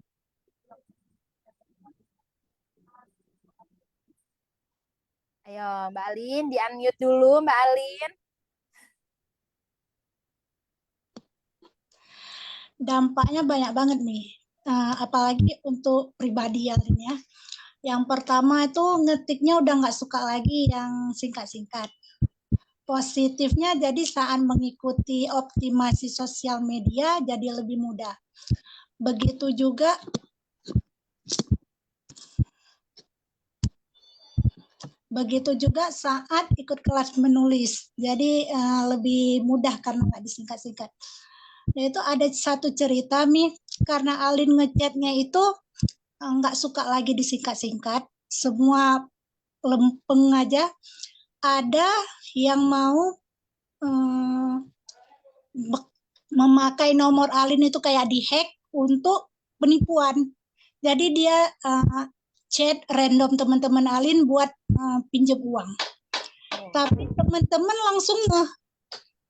Speaker 1: Ayo, Mbak Alin, di-unmute dulu, Mbak Alin.
Speaker 6: Dampaknya banyak banget nih, apalagi untuk pribadi ya, Lin ya. Yang pertama itu ngetiknya udah nggak suka lagi yang singkat-singkat. Positifnya jadi saat mengikuti optimasi sosial media jadi lebih mudah. Begitu juga saat ikut kelas menulis, jadi lebih mudah karena nggak disingkat-singkat. Nah, itu ada satu cerita nih, karena Alin ngechatnya itu nggak suka lagi disingkat-singkat, semua lempeng aja. Ada yang mau memakai nomor Alin itu kayak dihack untuk penipuan. Jadi dia chat random teman-teman Alin buat pinjam uang. Tapi teman-teman langsung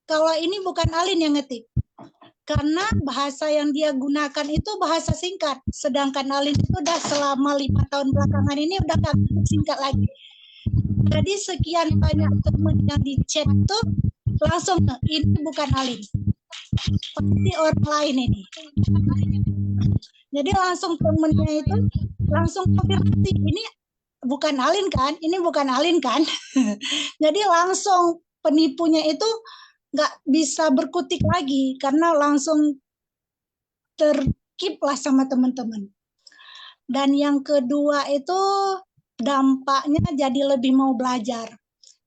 Speaker 6: kalau ini bukan Alin yang ngetik. Karena bahasa yang dia gunakan itu bahasa singkat. Sedangkan Alin itu udah selama 5 tahun belakangan ini udah gak singkat lagi. Jadi sekian banyak teman yang di chat tuh langsung, ini bukan Alin. Pasti orang lain ini. Jadi langsung temennya itu langsung konfirmasi, ini bukan Alin kan? Ini bukan Alin kan? Jadi langsung penipunya itu nggak bisa berkutik lagi karena langsung terkip lah sama teman-teman. Dan yang kedua itu dampaknya jadi lebih mau belajar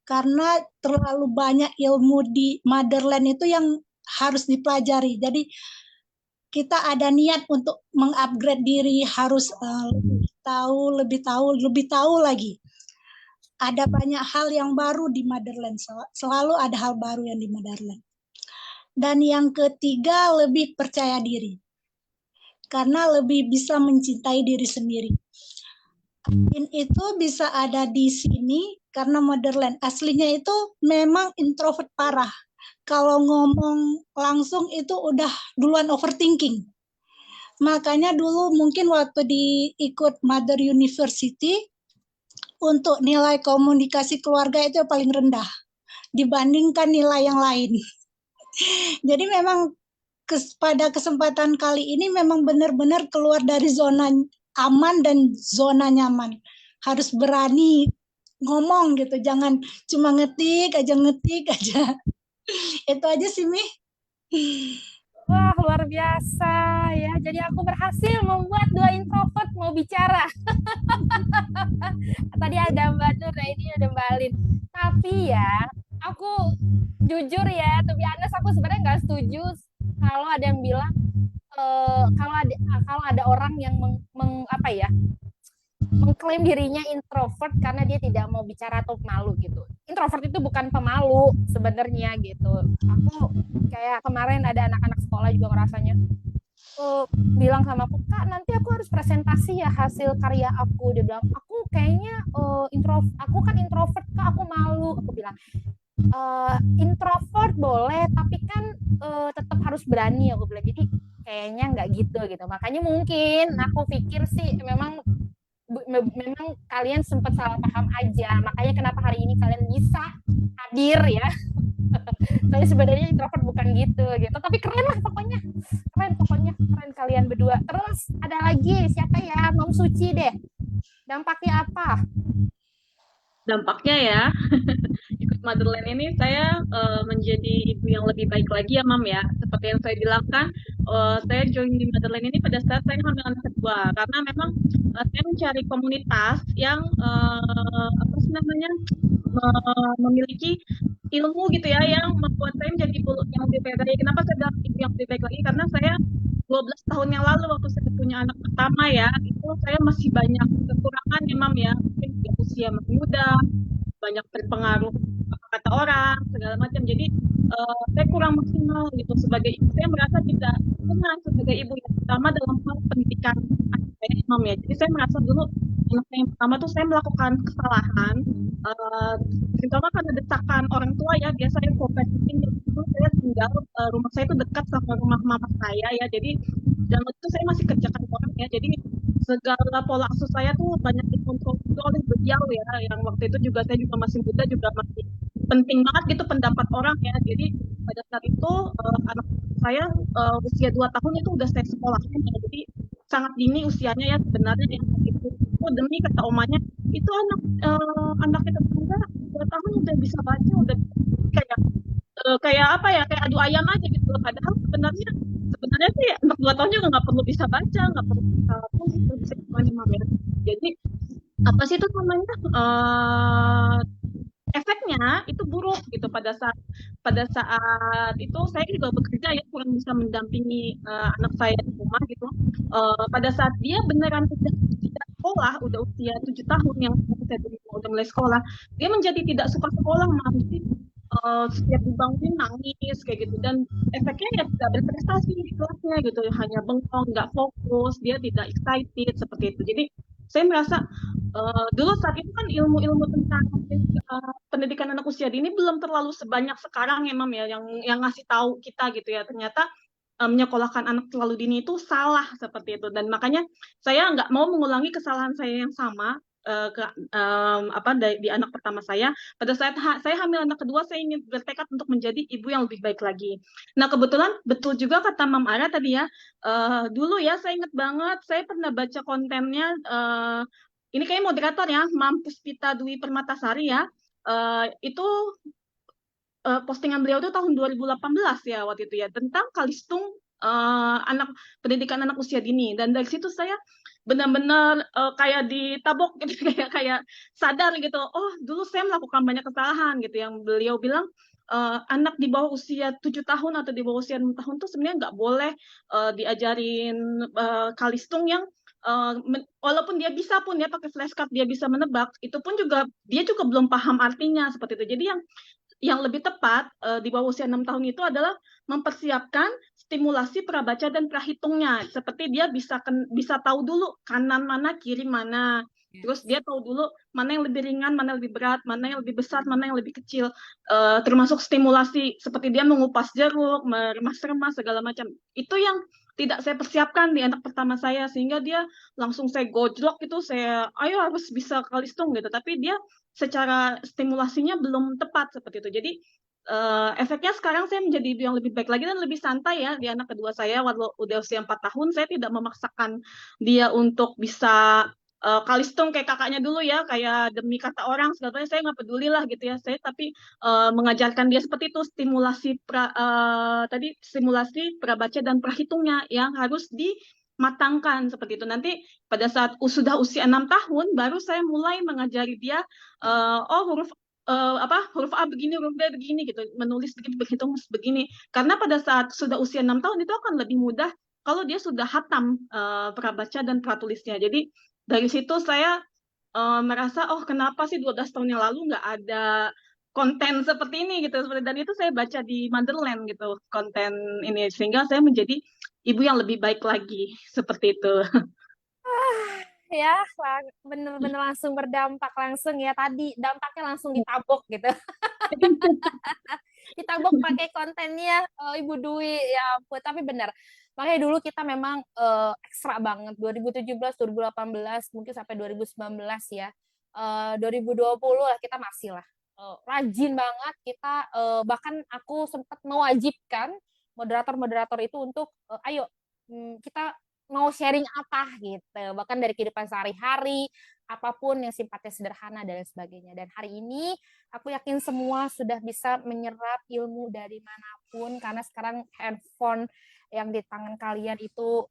Speaker 6: karena terlalu banyak ilmu di Motherland itu yang harus dipelajari. Jadi kita ada niat untuk mengupgrade diri, harus lebih tahu lagi. Ada banyak hal yang baru di Motherland, selalu ada hal baru yang di Motherland. Dan yang ketiga, lebih percaya diri. Karena lebih bisa mencintai diri sendiri. Alin itu bisa ada di sini karena Motherland. Aslinya itu memang introvert parah. Kalau ngomong langsung itu udah duluan overthinking. Makanya dulu mungkin waktu diikut Mother University, untuk nilai komunikasi keluarga itu paling rendah dibandingkan nilai yang lain. Jadi memang pada kesempatan kali ini memang benar-benar keluar dari zona aman dan zona nyaman. Harus berani ngomong gitu, jangan cuma ngetik aja. Itu aja sih, Mi.
Speaker 1: Wah, luar biasa ya. Jadi aku berhasil membuat 2 introvert mau bicara. Tadi ada Mbak Nur, nah ini ada Mbak Alin. Tapi ya, aku jujur ya, to be honest, aku sebenarnya nggak setuju kalau ada yang bilang kalau ada orang yang mengklaim dirinya introvert karena dia tidak mau bicara atau malu gitu. Introvert itu bukan pemalu sebenarnya gitu. Aku kayak kemarin ada anak-anak sekolah juga ngerasanya bilang sama aku, Kak, nanti aku harus presentasi ya hasil karya aku. Dia bilang, aku kayaknya aku kan introvert, Kak, aku malu. Aku bilang, introvert boleh, tapi kan tetap harus berani. Aku bilang, jadi kayaknya nggak gitu. Makanya mungkin aku pikir sih memang kalian sempat salah paham aja. Makanya kenapa hari ini kalian bisa hadir ya. Tapi sebenarnya introvert bukan gitu. Tapi keren lah pokoknya. Keren kalian berdua. Terus ada lagi siapa ya? Mom Suci deh. Dampaknya apa?
Speaker 9: Dampaknya ya, ikut Motherland ini saya menjadi ibu yang lebih baik lagi ya, Mam ya. Seperti yang saya bilang kan, saya join di Motherland ini pada saat saya hamil anak kedua, karena memang saya mencari komunitas yang memiliki ilmu gitu ya, yang membuat saya menjadi ibu yang lebih baik lagi. Kenapa saya bilang ibu yang lebih baik lagi? Karena saya 12 tahun yang lalu waktu saya punya anak pertama ya, itu saya masih banyak kekurangan ya, Mam ya. Mungkin usia masih muda, banyak terpengaruh kata orang segala macam. Jadi saya kurang maksimal gitu sebagai ibu. Saya merasa tidak benar sebagai ibu yang pertama dalam hal pendidikan anak saya, Imam ya. Jadi saya merasa dulu anak saya yang pertama tuh saya melakukan kesalahan, terutama karena desakan orang tua ya. Biasa saya kompetitif, itu saya tinggal rumah saya itu dekat sama rumah mama saya ya. Jadi dan waktu itu saya masih kerjakan orang ya. Jadi segala pola asuh saya tuh banyak dikontrol juga oleh beliau ya. Yang waktu itu juga saya juga masih muda, juga masih penting banget gitu pendapat orang ya. Jadi pada saat itu anak saya usia 2 tahun itu udah saya sekolahkan ya. Jadi sangat dini usianya ya sebenarnya yang itu. Oh, demi kata omanya itu anak kita juga 2 tahun udah bisa baca, udah kayak kayak apa ya, kayak adu ayam aja gitu. Padahal sebenarnya sih anak 2 tahun juga nggak perlu bisa baca, nggak perlu bisa tulis, nggak bisa gimana ya. Jadi apa sih itu namanya efeknya itu buruk gitu pada saat itu saya juga bekerja ya, kurang bisa mendampingi anak saya di rumah gitu. Pada saat dia beneran udah sekolah, udah usia 7 tahun yang saya udah mulai sekolah, dia menjadi tidak suka sekolah, malah setiap dibangunin nangis kayak gitu, dan efeknya ya tidak berprestasi di kelasnya gitu, hanya bengong, nggak fokus, dia tidak excited seperti itu. Jadi saya merasa dulu saat itu kan ilmu-ilmu tentang pendidikan anak usia dini belum terlalu sebanyak sekarang ya Mam ya, yang ngasih tahu kita gitu ya, ternyata menyekolahkan anak terlalu dini itu salah seperti itu. Dan makanya saya nggak mau mengulangi kesalahan saya yang sama di anak pertama saya. Pada saat saya hamil anak kedua, saya ingin bertekad untuk menjadi ibu yang lebih baik lagi. Nah kebetulan betul juga kata Mam Ara tadi ya, dulu ya saya ingat banget saya pernah baca kontennya, ini kayak moderator ya, Mam Puspita Dwi Permatasari ya, itu postingan beliau itu tahun 2018 ya waktu itu ya, tentang Kalistung pendidikan anak usia dini. Dan dari situ saya benar-benar kayak ditabok gitu, kayak sadar gitu, oh dulu saya melakukan banyak kesalahan gitu. Yang beliau bilang anak di bawah usia 7 tahun atau di bawah usia 6 tahun tuh sebenarnya nggak boleh diajarin Kalistung yang walaupun dia bisa pun ya pakai flashcard dia bisa menebak, itu pun juga dia juga belum paham artinya seperti itu. Jadi yang lebih tepat di bawah usia 6 tahun itu adalah mempersiapkan stimulasi prabaca dan prahitungnya. Seperti dia bisa tahu dulu kanan mana, kiri mana. Terus dia tahu dulu mana yang lebih ringan, mana yang lebih berat, mana yang lebih besar, mana yang lebih kecil. Termasuk stimulasi seperti dia mengupas jeruk, meremas-remas, segala macam. Itu yang tidak saya persiapkan di anak pertama saya, sehingga dia langsung saya gojlok gitu, ayo harus bisa Kalistung gitu. Tapi dia secara stimulasinya belum tepat seperti itu. Jadi efeknya sekarang saya menjadi ibu yang lebih baik lagi dan lebih santai ya di anak kedua saya. Walau udah usia 4 tahun, saya tidak memaksakan dia untuk bisa Kalistung kayak kakaknya dulu ya, kayak demi kata orang segala macam, saya nggak peduli lah gitu ya. Saya tapi mengajarkan dia seperti itu, stimulasi prabaca dan prahitungnya yang harus dimatangkan seperti itu. Nanti pada saat sudah usia 6 tahun baru saya mulai mengajari dia huruf A begini, huruf B begini gitu, menulis begini, berhitung begini. Karena pada saat sudah usia 6 tahun itu akan lebih mudah kalau dia sudah hatam prabaca dan pratulisnya. Jadi dari situ saya merasa, oh kenapa sih 12 tahun yang lalu nggak ada konten seperti ini gitu. Dan itu saya baca di Motherland gitu, konten ini, sehingga saya menjadi ibu yang lebih baik lagi seperti itu.
Speaker 1: Ya, bener-bener langsung berdampak langsung ya, tadi dampaknya langsung ditabok gitu. Ditabok pakai kontennya Ibu Dwi ya ampun. Tapi benar, makanya dulu kita memang ekstra banget 2017, 2018 mungkin sampai 2019 ya, 2020 lah kita masih lah rajin banget kita, bahkan aku sempat mewajibkan moderator-moderator itu untuk ayo kita mau sharing apa gitu, bahkan dari kehidupan sehari-hari, apapun yang sifatnya sederhana dan sebagainya. Dan hari ini aku yakin semua sudah bisa menyerap ilmu dari manapun, karena sekarang handphone yang di tangan kalian itu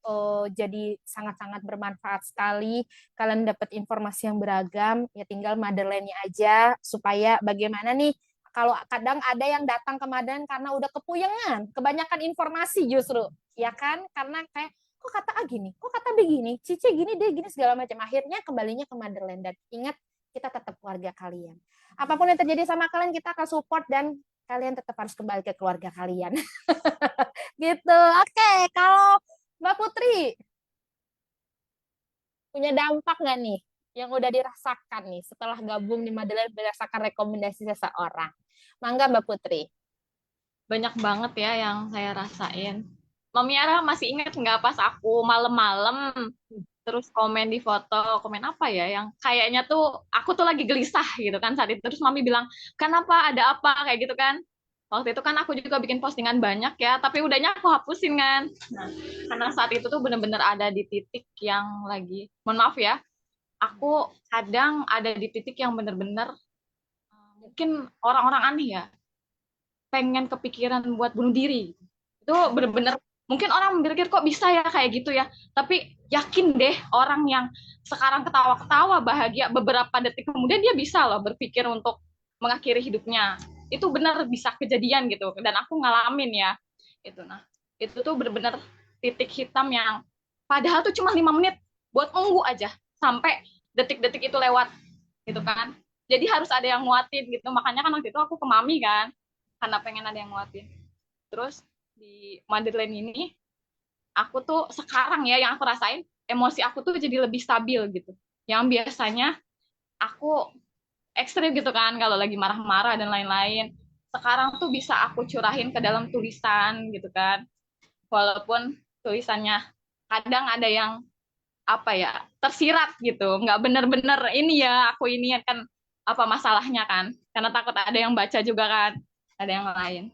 Speaker 1: jadi sangat-sangat bermanfaat sekali. Kalian dapat informasi yang beragam, ya tinggal Motherland-nya aja, supaya bagaimana nih, kalau kadang ada yang datang ke Motherland karena udah kepuyengan, kebanyakan informasi justru, ya kan? Karena kayak, kok kata A gini, kok kata B gini, Cici gini, dia gini, segala macam. Akhirnya kembalinya ke Motherland. Dan ingat, kita tetap keluarga kalian. Apapun yang terjadi sama kalian, kita akan support dan kalian tetap harus kembali ke keluarga kalian. Gitu. Oke, kalau Mbak Putri punya dampak nggak nih yang udah dirasakan nih setelah gabung di Madeleine berdasarkan rekomendasi seseorang? Mangga Mbak Putri.
Speaker 2: Banyak banget ya yang saya rasain. Mami Ara masih ingat nggak pas aku malam-malam terus komen di foto, komen apa ya yang kayaknya tuh aku tuh lagi gelisah gitu kan saat itu. Terus Mami bilang, "Kenapa? Ada apa?" kayak gitu kan. Waktu itu kan aku juga bikin postingan banyak ya, tapi udahnya aku hapusin kan. Nah, karena saat itu tuh bener-bener ada di titik yang lagi, mohon maaf ya, aku kadang ada di titik yang bener-bener mungkin orang-orang aneh ya, pengen kepikiran buat bunuh diri. Itu bener-bener mungkin orang berpikir kok bisa ya kayak gitu ya. Tapi yakin deh orang yang sekarang ketawa-ketawa bahagia beberapa detik kemudian dia bisa loh berpikir untuk mengakhiri hidupnya. Itu benar bisa kejadian gitu dan aku ngalamin ya. Itu nah, itu tuh bener-bener titik hitam yang padahal tuh cuma 5 menit buat nunggu aja sampai detik-detik itu lewat gitu kan. Jadi harus ada yang nguatin gitu. Makanya kan waktu itu aku ke Mami kan karena pengen ada yang nguatin. Terus di Madeleine ini, aku tuh sekarang ya yang aku rasain, emosi aku tuh jadi lebih stabil gitu. Yang biasanya aku ekstrim gitu kan, kalau lagi marah-marah dan lain-lain. Sekarang tuh bisa aku curahin ke dalam tulisan gitu kan. Walaupun tulisannya kadang ada yang apa ya tersirat gitu, nggak bener-bener ini ya aku ini kan apa masalahnya kan, karena takut ada yang baca juga kan, ada yang lain.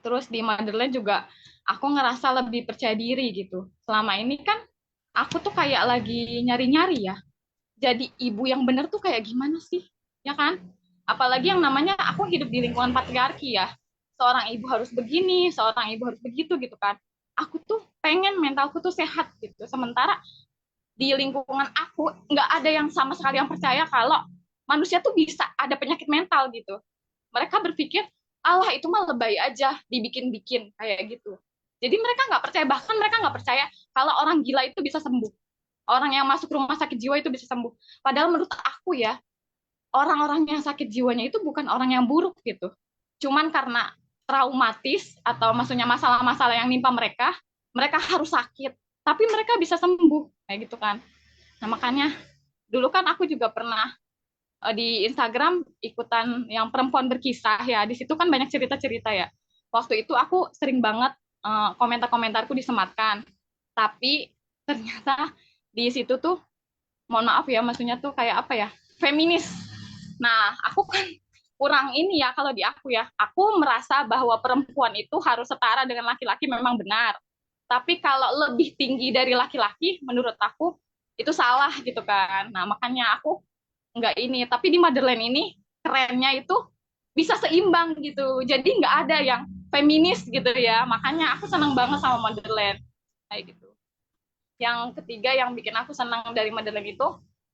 Speaker 2: Terus di Madeleine juga aku ngerasa lebih percaya diri gitu. Selama ini kan aku tuh kayak lagi nyari-nyari ya. Jadi ibu yang bener tuh kayak gimana sih? Ya kan? Apalagi yang namanya aku hidup di lingkungan patriarki ya. Seorang ibu harus begini, seorang ibu harus begitu gitu kan. Aku tuh pengen mentalku tuh sehat gitu. Sementara di lingkungan aku nggak ada yang sama sekali yang percaya kalau manusia tuh bisa ada penyakit mental gitu. Mereka berpikir Allah itu mah lebay aja dibikin-bikin kayak gitu. Jadi mereka nggak percaya, bahkan mereka nggak percaya kalau orang gila itu bisa sembuh. Orang yang masuk rumah sakit jiwa itu bisa sembuh. Padahal menurut aku ya, orang-orang yang sakit jiwanya itu bukan orang yang buruk gitu. Cuman karena traumatis atau maksudnya masalah-masalah yang nimpa mereka, mereka harus sakit. Tapi mereka bisa sembuh kayak gitu kan. Nah makanya dulu kan aku juga pernah di Instagram ikutan yang perempuan berkisah ya. Di situ kan banyak cerita-cerita ya. Waktu itu aku sering banget komentar-komentarku disematkan. Tapi ternyata di situ tuh mohon maaf ya maksudnya tuh kayak apa ya? Feminis. Nah, aku kan kurang ini ya kalau di aku ya. Aku merasa bahwa perempuan itu harus setara dengan laki-laki memang benar. Tapi kalau lebih tinggi dari laki-laki menurut aku itu salah gitu kan. Nah, makanya aku nggak ini, tapi di Madeleine ini kerennya itu bisa seimbang gitu, jadi nggak ada yang feminis gitu ya, makanya aku senang banget sama Madeleine kayak gitu. Yang ketiga yang bikin aku senang dari Madeleine itu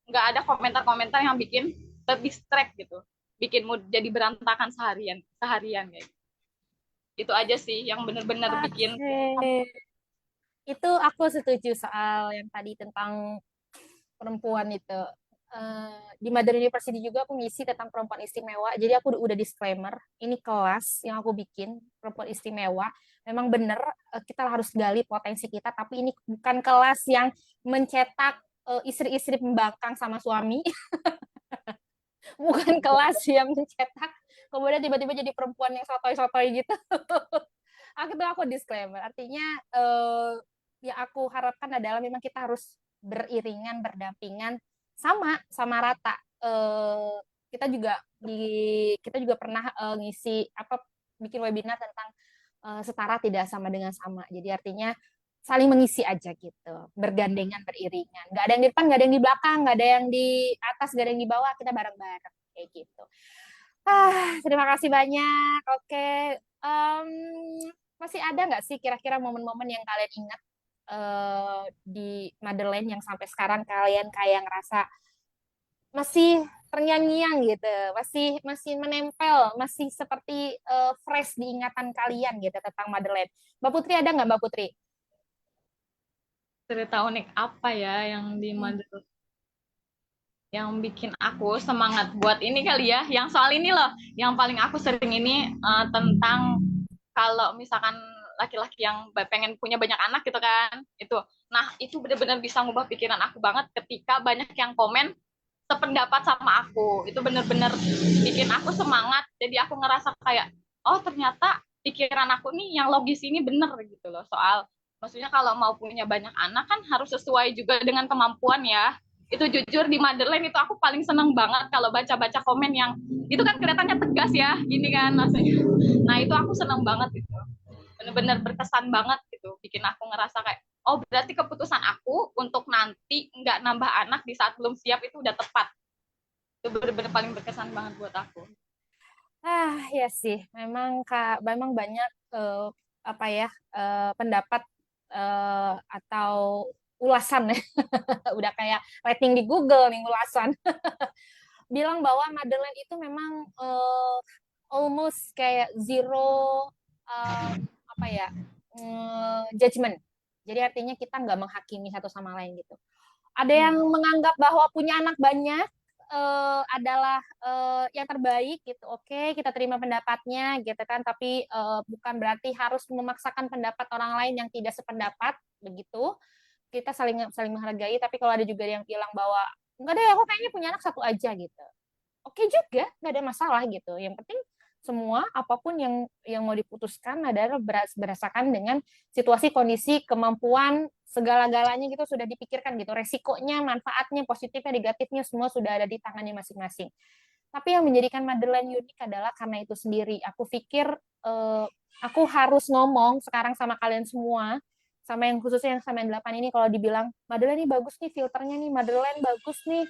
Speaker 2: nggak ada komentar-komentar yang bikin terdistract gitu, bikin mood jadi berantakan seharian kayak gitu. Itu aja sih yang benar-benar bikin.
Speaker 1: Itu aku setuju soal yang tadi tentang perempuan itu. Di Mother University juga aku ngisi tentang perempuan istimewa. Jadi aku udah disclaimer, ini kelas yang aku bikin perempuan istimewa. Memang benar kita harus gali potensi kita, tapi ini bukan kelas yang mencetak istri-istri pembangkang sama suami. Bukan kelas yang mencetak kemudian tiba-tiba jadi perempuan yang sotoy-sotoy gitu. Aku disclaimer. Artinya yang aku harapkan adalah memang kita harus beriringan, berdampingan, sama rata. Kita juga pernah ngisi bikin webinar tentang setara tidak sama dengan sama. Jadi artinya saling mengisi aja gitu, bergandengan, beriringan. Nggak ada yang di depan, nggak ada yang di belakang, nggak ada yang di atas, nggak ada yang di bawah, kita bareng-bareng kayak gitu. Terima kasih banyak. Oke, masih ada nggak sih kira-kira momen-momen yang kalian ingat di Madeleine yang sampai sekarang kalian kayak ngerasa masih terngiang-ngiang gitu, masih menempel, masih seperti fresh di ingatan kalian gitu tentang Madeleine. Mbak Putri ada nggak Mbak Putri?
Speaker 2: Cerita unik apa ya yang di Madeleine? yang bikin aku semangat buat ini kali ya, yang soal ini loh, yang paling aku sering ini tentang kalau misalkan laki-laki yang pengen punya banyak anak gitu kan, itu benar-benar bisa ngubah pikiran aku banget ketika banyak yang komen sependapat sama aku. Itu benar-benar bikin aku semangat, jadi aku ngerasa kayak, oh ternyata pikiran aku nih yang logis ini bener gitu loh, soal maksudnya kalau mau punya banyak anak kan harus sesuai juga dengan kemampuan ya. Itu jujur di Motherland itu aku paling seneng banget kalau baca-baca komen yang itu kan kelihatannya tegas ya gini kan maksudnya. Nah itu aku seneng banget gitu, bener-bener berkesan banget gitu, bikin aku ngerasa kayak oh berarti keputusan aku untuk nanti nggak nambah anak di saat belum siap itu udah tepat. Itu bener-bener paling berkesan banget buat aku.
Speaker 1: Ya sih, memang banyak apa ya pendapat atau ulasan ya. Udah kayak rating di Google nih ulasan. Bilang bahwa Madeline itu memang almost kayak zero apa ya judgment. Jadi artinya kita nggak menghakimi satu sama lain gitu. Ada yang menganggap bahwa punya anak banyak adalah yang terbaik gitu. Oke, kita terima pendapatnya gitu kan, tapi bukan berarti harus memaksakan pendapat orang lain yang tidak sependapat begitu. Kita saling menghargai, tapi kalau ada juga yang bilang bahwa enggak deh, aku kayaknya punya anak satu aja gitu. Oke juga, nggak ada masalah gitu. Yang penting semua apapun yang mau diputuskan adalah berdasarkan dengan situasi, kondisi, kemampuan, segala-galanya gitu sudah dipikirkan gitu. Resikonya, manfaatnya, positifnya, negatifnya semua sudah ada di tangannya masing-masing. Tapi yang menjadikan Madeline unik adalah karena itu sendiri. Aku pikir aku harus ngomong sekarang sama kalian semua, sama yang khususnya yang sama yang 8 ini, kalau dibilang Madeline ini bagus nih filternya nih, Madeline bagus nih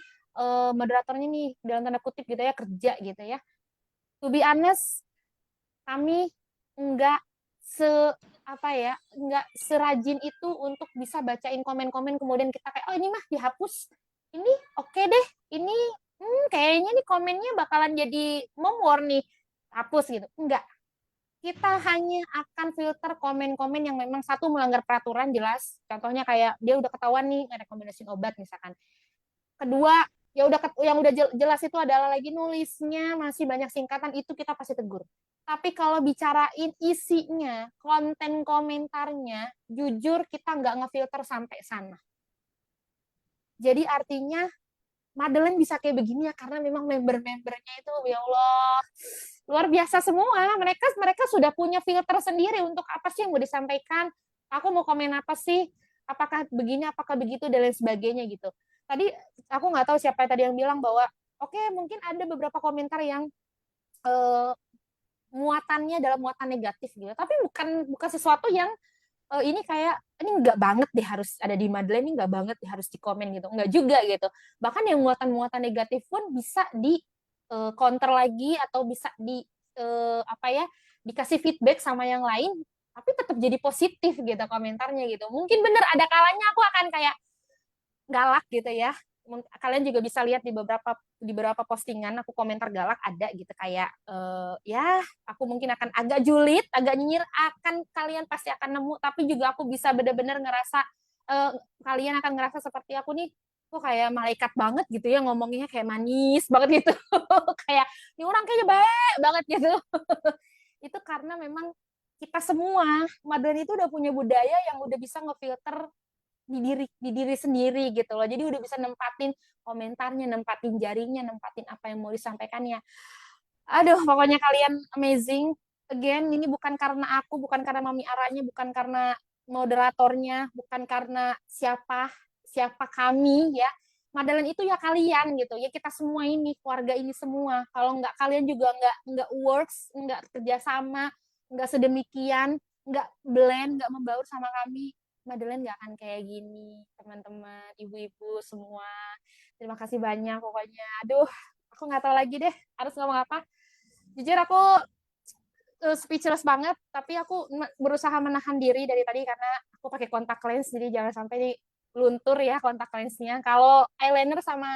Speaker 1: moderatornya nih dalam tanda kutip gitu ya, kerja gitu ya. To be honest, kami enggak enggak serajin itu untuk bisa bacain komen-komen kemudian kita kayak oh ini mah dihapus, ini oke deh, ini kayaknya nih komennya bakalan jadi momor nih, hapus gitu. Enggak, kita hanya akan filter komen-komen yang memang satu melanggar peraturan jelas, contohnya kayak dia udah ketahuan nih rekomendasiin obat misalkan. Kedua, yang udah jelas itu adalah lagi nulisnya masih banyak singkatan, itu kita pasti tegur. Tapi kalau bicarain isinya, konten komentarnya, jujur kita nggak ngefilter sampai sana. Jadi artinya Madeline bisa kayak begini ya karena memang member-membernya itu ya Allah luar biasa semua. Mereka sudah punya filter sendiri untuk apa sih yang mau disampaikan. Aku mau komen apa sih? Apakah begini, apakah begitu dan lain sebagainya gitu. Tadi aku nggak tahu siapa tadi yang bilang bahwa oke, mungkin ada beberapa komentar yang muatannya dalam muatan negatif gitu. Tapi bukan sesuatu yang ini kayak ini nggak banget deh harus ada di Madeline, ini nggak banget deh harus dikomen gitu, nggak juga gitu. Bahkan yang muatan-muatan negatif pun bisa di counter lagi atau bisa di dikasih feedback sama yang lain, tapi tetap jadi positif gitu komentarnya gitu. Mungkin bener ada kalanya aku akan kayak galak gitu ya. Kalian juga bisa lihat di beberapa postingan aku komentar galak ada gitu kayak ya aku mungkin akan agak julid, agak nyinyir, kalian pasti akan nemu, tapi juga aku bisa benar-benar ngerasa kalian akan ngerasa seperti aku nih kok kayak malaikat banget gitu ya, ngomongnya kayak manis banget gitu. Kayak ini orang kayaknya baik banget gitu. Itu karena memang kita semua Madeline itu udah punya budaya yang udah bisa ngefilter di diri sendiri gitu loh. Jadi udah bisa nempatin komentarnya, nempatin jarinya, nempatin apa yang mau disampaikannya. Aduh, pokoknya kalian amazing. Again, ini bukan karena aku, bukan karena Mami Aranya, bukan karena moderatornya, bukan karena siapa kami ya. Madeline itu ya kalian gitu. Ya kita semua ini, keluarga ini semua. Kalau nggak kalian juga nggak works, nggak kerjasama, nggak sedemikian, nggak blend, nggak membaur sama kami, Madeline nggak akan kayak gini, teman-teman, ibu-ibu semua. Terima kasih banyak pokoknya. Aduh, aku nggak tahu lagi deh harus ngomong apa. Jujur aku speechless banget, tapi aku berusaha menahan diri dari tadi karena aku pakai kontak lens, jadi jangan sampai luntur ya kontak lensnya. Kalau eyeliner sama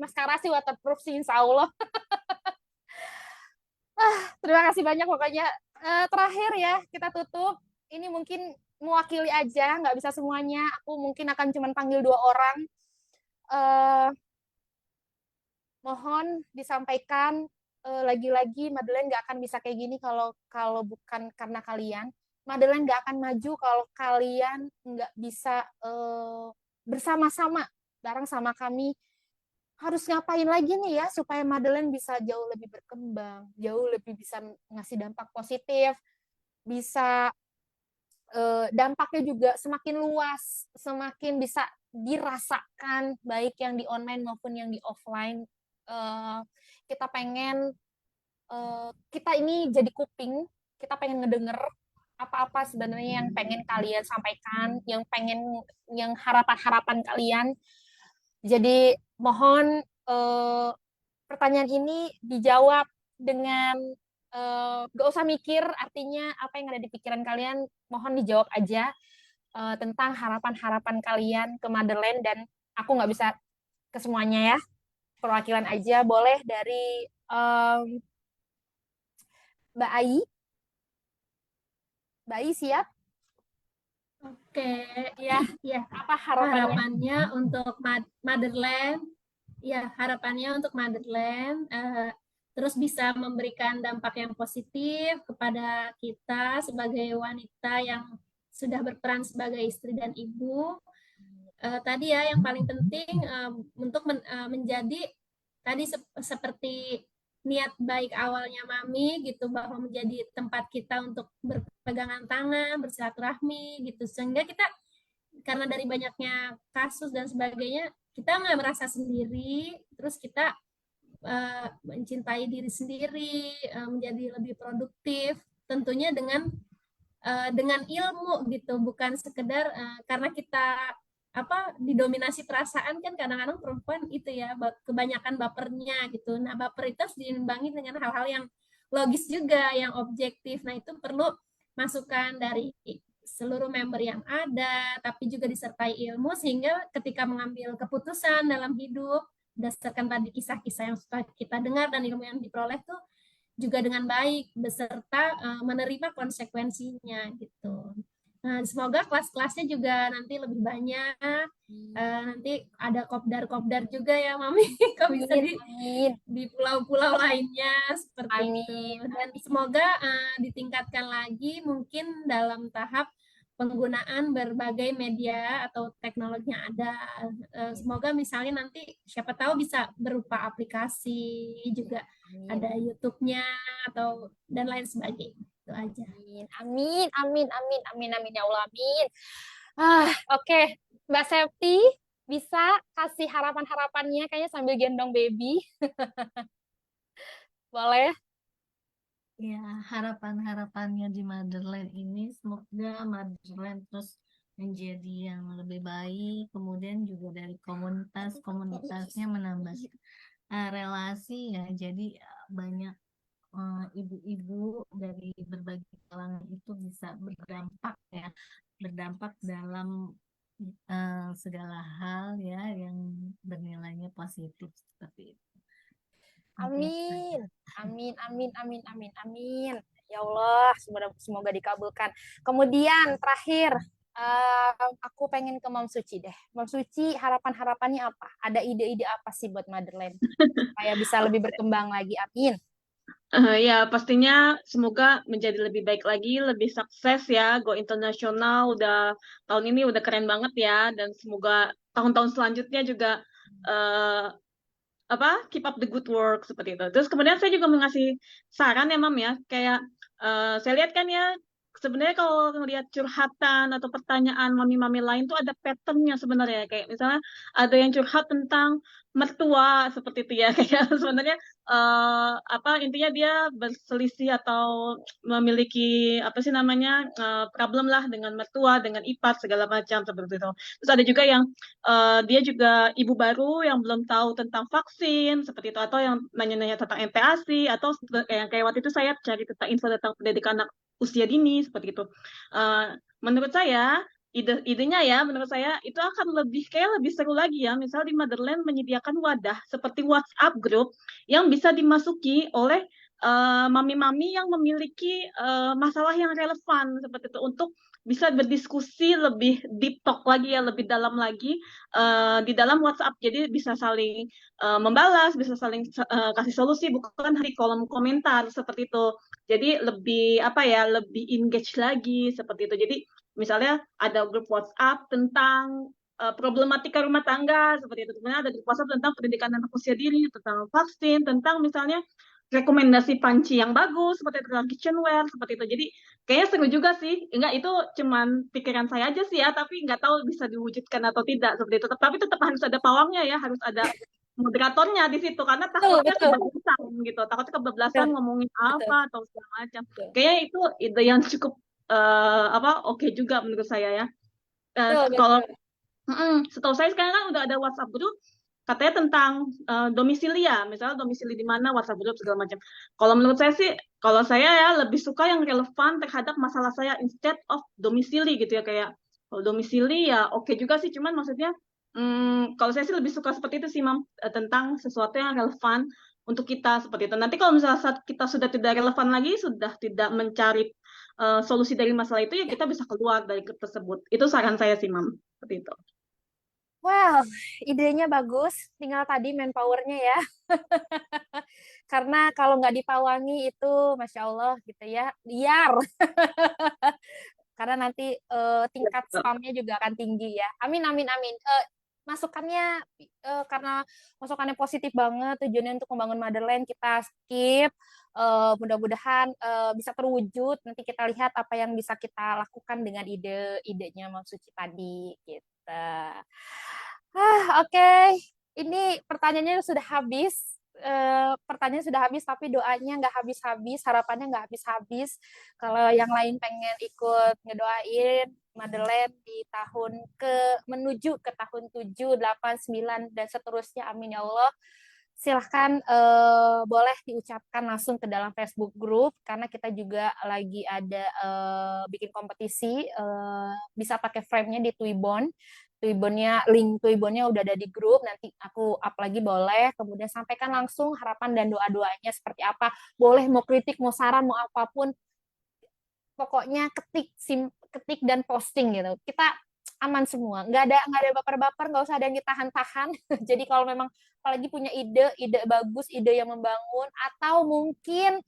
Speaker 1: maskara sih waterproof sih insya Allah. Terima kasih banyak pokoknya. Terakhir ya, kita tutup. Ini mungkin mewakili aja, nggak bisa semuanya. Aku mungkin akan cuma panggil 2 orang. mohon disampaikan, lagi-lagi Madeleine nggak akan bisa kayak gini kalau bukan karena kalian. Madeleine nggak akan maju kalau kalian nggak bisa bersama-sama bareng sama kami. Harus ngapain lagi nih ya supaya Madeleine bisa jauh lebih berkembang, jauh lebih bisa ngasih dampak positif, bisa dampaknya juga semakin luas, semakin bisa dirasakan baik yang di online maupun yang di offline. Kita pengen kita ini jadi kuping, kita pengen ngedenger apa-apa sebenarnya yang pengen kalian sampaikan, yang harapan-harapan kalian. Jadi mohon pertanyaan ini dijawab dengan gak usah mikir, artinya apa yang ada di pikiran kalian, mohon dijawab aja tentang harapan-harapan kalian ke Madeleine, dan aku nggak bisa ke semuanya ya, perwakilan aja boleh dari Mbak Ai. Mbak Ai siap?
Speaker 8: Oke,
Speaker 1: Ya,
Speaker 8: ya.
Speaker 1: apa harapannya?
Speaker 8: Harapannya untuk Motherland, ya harapannya untuk Motherland terus bisa memberikan dampak yang positif kepada kita sebagai wanita yang sudah berperan sebagai istri dan ibu. Tadi ya yang paling penting untuk menjadi tadi seperti niat baik awalnya Mami gitu, bahwa menjadi tempat kita untuk berpegangan tangan, bersilaturahmi gitu, sehingga kita karena dari banyaknya kasus dan sebagainya kita nggak merasa sendiri, terus kita mencintai diri sendiri, menjadi lebih produktif, tentunya dengan ilmu gitu, bukan sekedar karena kita didominasi perasaan, kan kadang-kadang perempuan itu ya kebanyakan bapernya gitu. Nah, baper itu harus diimbangi dengan hal-hal yang logis juga, yang objektif. Nah, itu perlu masukan dari seluruh member yang ada, tapi juga disertai ilmu, sehingga ketika mengambil keputusan dalam hidup berdasarkan tadi kisah-kisah yang sudah kita dengar dan ilmu yang diperoleh tuh juga dengan baik, beserta menerima konsekuensinya gitu. Nah, semoga kelas-kelasnya juga nanti lebih banyak. Nanti ada kopdar-kopdar juga ya, Mami. Kok bisa di pulau-pulau lainnya seperti itu. Dan semoga ditingkatkan lagi mungkin dalam tahap penggunaan berbagai media atau teknologi yang ada. Semoga misalnya nanti siapa tahu bisa berupa aplikasi juga, ada YouTube-nya atau dan lain sebagainya. Itu aja.
Speaker 1: Amin, amin, amin, amin, amin ya Allah, amin. Oke. Mbak Septi bisa kasih harapan-harapannya kayaknya sambil gendong baby. Boleh?
Speaker 5: Ya, harapan-harapannya di Motherland ini semoga Motherland terus menjadi yang lebih baik, kemudian juga dari komunitasnya menambah relasi ya, jadi banyak ibu-ibu dari berbagai kalangan itu bisa berdampak dalam segala hal ya yang bernilainya positif seperti itu.
Speaker 1: Amin, amin, amin, amin, amin, amin. Ya Allah, semoga dikabulkan. Kemudian terakhir, aku pengen ke Mom Suci deh. Mom Suci, harapan-harapannya apa? Ada ide-ide apa sih buat Motherland supaya bisa lebih berkembang lagi? Amin.
Speaker 9: Ya, pastinya semoga menjadi lebih baik lagi, lebih sukses ya, go internasional. Udah tahun ini udah keren banget ya, dan semoga tahun-tahun selanjutnya juga keep up the good work seperti itu. Terus kemudian saya juga mengasih saran ya, Mam ya, kayak saya lihat kan ya, sebenarnya kalau ngelihat curhatan atau pertanyaan mami-mami lain tuh ada patternnya sebenarnya, kayak misalnya ada yang curhat tentang mertua seperti itu ya, kayak sebenarnya intinya dia berselisih atau memiliki problem lah dengan mertua, dengan ipar segala macam seperti itu. Terus ada juga yang dia juga ibu baru yang belum tahu tentang vaksin seperti itu, atau yang nanya-nanya tentang MPASI, atau kayak waktu itu saya cari tentang info tentang pendidikan anak usia dini seperti itu. Menurut saya idenya ya, menurut saya itu akan lebih seru lagi ya, misal di Motherland menyediakan wadah seperti WhatsApp group yang bisa dimasuki oleh mami-mami yang memiliki masalah yang relevan seperti itu, untuk bisa berdiskusi lebih deep talk lagi ya, lebih dalam lagi di dalam WhatsApp. Jadi bisa saling membalas, bisa saling kasih solusi, bukan di kolom komentar seperti itu. Jadi lebih apa ya, lebih engage lagi seperti itu. Jadi misalnya ada grup WhatsApp tentang problematika rumah tangga seperti itu. Kemudian ada grup WhatsApp tentang pendidikan anak usia dini, tentang vaksin, tentang misalnya rekomendasi panci yang bagus seperti itu, tentang kitchenware seperti itu. Jadi kayaknya seru juga sih. Enggak, itu cuman pikiran saya aja sih ya, tapi nggak tahu bisa diwujudkan atau tidak seperti itu. Tapi tetap harus ada pawangnya ya, harus ada moderatornya di situ karena
Speaker 1: Betul,
Speaker 9: takutnya
Speaker 1: betul,
Speaker 9: kebablasan gitu. Takutnya kebablasan
Speaker 1: betul,
Speaker 9: ngomongin
Speaker 1: betul,
Speaker 9: apa atau segala macam.
Speaker 1: betul,
Speaker 9: Kayaknya itu ide yang cukup oke juga menurut saya ya.
Speaker 1: betul,
Speaker 9: Kalau
Speaker 1: betul.
Speaker 9: setahu saya sekarang kan udah ada WhatsApp group katanya tentang domisili ya, misalnya domisili di mana, WhatsApp group segala macam. Kalau menurut saya sih, kalau saya ya lebih suka yang relevan terhadap masalah saya instead of domisili gitu ya, kayak kalau domisili ya oke juga sih, cuman maksudnya kalau saya sih lebih suka seperti itu sih, Mam, tentang sesuatu yang relevan untuk kita seperti itu. Nanti kalau misalnya saat kita sudah tidak relevan lagi, sudah tidak mencari solusi dari masalah itu, ya kita bisa keluar dari grup tersebut. Itu saran saya sih, Mam, seperti itu.
Speaker 1: Well, idenya bagus, tinggal tadi manpower-nya ya. Karena kalau nggak dipawangi itu, Masya Allah gitu ya, liar. Karena nanti tingkat spamnya juga akan tinggi ya. Amin, amin, amin. Masukannya, karena masukannya positif banget, tujuannya untuk membangun motherland, kita skip. Mudah-mudahan bisa terwujud. Nanti kita lihat apa yang bisa kita lakukan dengan ide-idenya Mam Suci tadi. Gitu. Oke. Ini pertanyaannya sudah habis. Pertanyaan sudah habis, tapi doanya nggak habis-habis, harapannya nggak habis-habis. Kalau yang lain pengen ikut ngedoain Madeleine di menuju ke tahun 7, 8, 9, dan seterusnya, amin ya Allah. Silahkan boleh diucapkan langsung ke dalam Facebook group, karena kita juga lagi ada bikin kompetisi, bisa pakai frame-nya di Twibbon. Link Twibbonnya udah ada di grup, nanti aku up lagi boleh, kemudian sampaikan langsung harapan dan doa-doanya seperti apa, boleh mau kritik, mau saran, mau apapun, pokoknya ketik dan posting gitu, kita aman semua, nggak ada baper-baper, nggak usah ada yang ditahan-tahan. Jadi kalau memang apalagi punya ide bagus, ide yang membangun, atau mungkin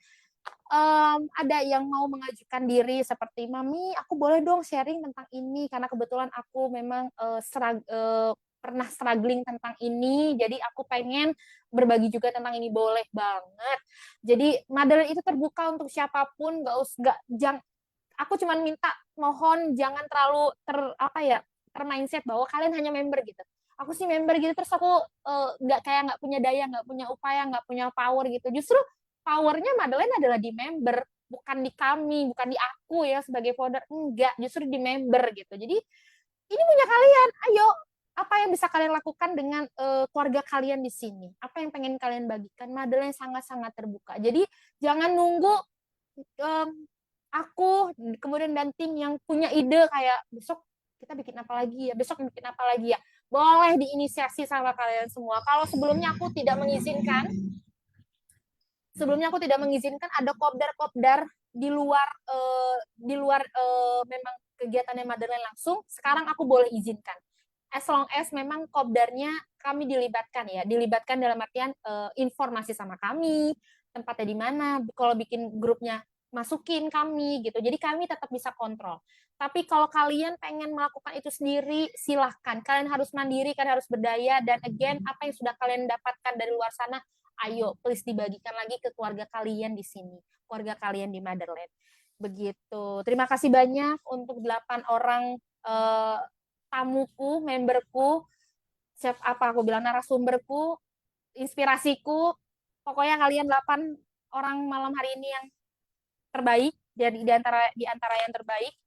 Speaker 1: ada yang mau mengajukan diri seperti, Mami, aku boleh dong sharing tentang ini, karena kebetulan aku memang pernah struggling tentang ini, jadi aku pengen berbagi juga tentang ini, boleh banget. Jadi Madeleine itu terbuka untuk siapapun, aku cuma minta, mohon jangan terlalu termindset bahwa kalian hanya member gitu. Aku sih member gitu, terus aku nggak punya daya, nggak punya upaya, nggak punya power gitu. Justru powernya Madeleine adalah di member, bukan di kami, bukan di aku ya sebagai founder, enggak, justru di member gitu. Jadi ini punya kalian, ayo, apa yang bisa kalian lakukan dengan keluarga kalian di sini, apa yang pengen kalian bagikan, Madeleine sangat-sangat terbuka. Jadi jangan nunggu aku kemudian dan tim yang punya ide kayak besok kita bikin apa lagi ya, besok bikin apa lagi ya, boleh diinisiasi sama kalian semua. Kalau sebelumnya aku tidak mengizinkan ada kopdar di luar memang kegiatannya Madeleine langsung, sekarang aku boleh izinkan. As long as memang kopdarnya kami dilibatkan dalam artian informasi sama kami, tempatnya di mana, kalau bikin grupnya masukin kami gitu. Jadi kami tetap bisa kontrol. Tapi kalau kalian pengen melakukan itu sendiri, silahkan. Kalian harus mandiri, kalian harus berdaya, dan again, apa yang sudah kalian dapatkan dari luar sana, ayo please dibagikan lagi ke keluarga kalian di sini, keluarga kalian di Motherland. Begitu. Terima kasih banyak untuk 8 orang tamuku, memberku, narasumberku, inspirasiku. Pokoknya kalian 8 orang malam hari ini yang terbaik, jadi di antara yang terbaik.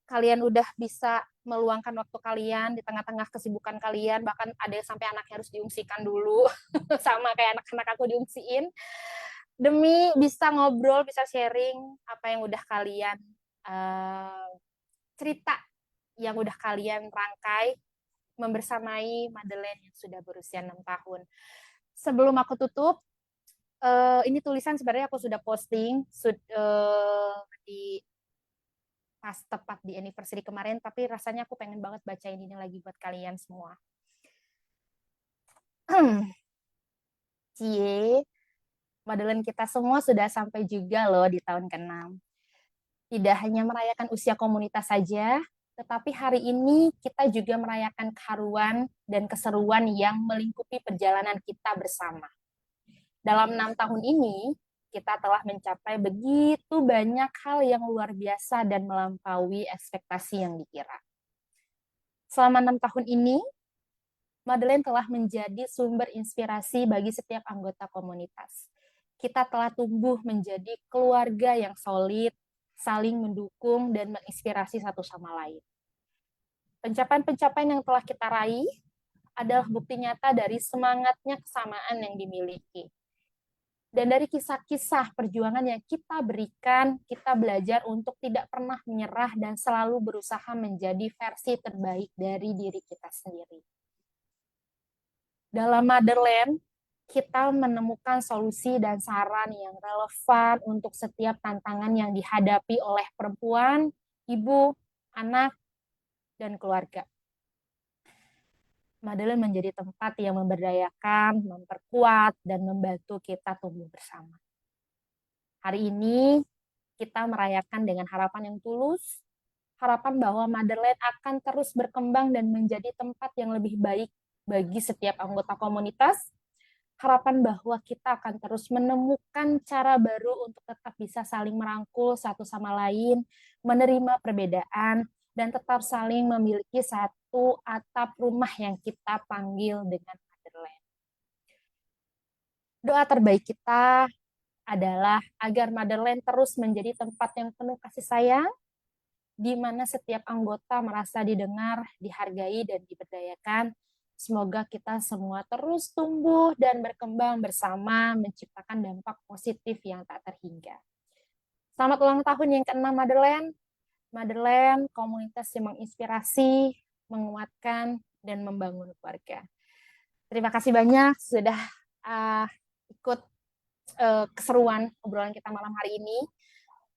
Speaker 1: Kalian udah bisa meluangkan waktu kalian di tengah-tengah kesibukan kalian, bahkan ada yang sampai anaknya harus diungsikan dulu, sama kayak anak-anak aku diungsiin, demi bisa ngobrol, bisa sharing apa yang udah kalian cerita, yang udah kalian rangkai, membersamai Madeleine yang sudah berusia 6 tahun. Sebelum aku tutup, ini tulisan sebenarnya aku sudah posting di pas tepat di anniversary kemarin, tapi rasanya aku pengen banget bacain ini lagi buat kalian semua. Cie, Madeline kita semua sudah sampai juga loh di tahun ke-6. Tidak hanya merayakan usia komunitas saja, tetapi hari ini kita juga merayakan keharuan dan keseruan yang melingkupi perjalanan kita bersama. Dalam 6 tahun ini, kita telah mencapai begitu banyak hal yang luar biasa dan melampaui ekspektasi yang dikira. Selama 6 tahun ini, Madeline telah menjadi sumber inspirasi bagi setiap anggota komunitas. Kita telah tumbuh menjadi keluarga yang solid, saling mendukung dan menginspirasi satu sama lain. Pencapaian-pencapaian yang telah kita raih adalah bukti nyata dari semangatnya kesamaan yang dimiliki. Dan dari kisah-kisah perjuangan yang kita berikan, kita belajar untuk tidak pernah menyerah dan selalu berusaha menjadi versi terbaik dari diri kita sendiri. Dalam Motherland, kita menemukan solusi dan saran yang relevan untuk setiap tantangan yang dihadapi oleh perempuan, ibu, anak, dan keluarga. Madeline menjadi tempat yang memberdayakan, memperkuat, dan membantu kita tumbuh bersama. Hari ini kita merayakan dengan harapan yang tulus, harapan bahwa Madeline akan terus berkembang dan menjadi tempat yang lebih baik bagi setiap anggota komunitas, harapan bahwa kita akan terus menemukan cara baru untuk tetap bisa saling merangkul satu sama lain, menerima perbedaan, dan tetap saling memiliki satu atap rumah yang kita panggil dengan Motherland. Doa terbaik kita adalah agar Motherland terus menjadi tempat yang penuh kasih sayang, di mana setiap anggota merasa didengar, dihargai, dan diberdayakan. Semoga kita semua terus tumbuh dan berkembang bersama, menciptakan dampak positif yang tak terhingga. Selamat ulang tahun yang ke-6 Motherland. Motherland, komunitas yang menginspirasi, menguatkan, dan membangun keluarga. Terima kasih banyak sudah ikut keseruan obrolan kita malam hari ini.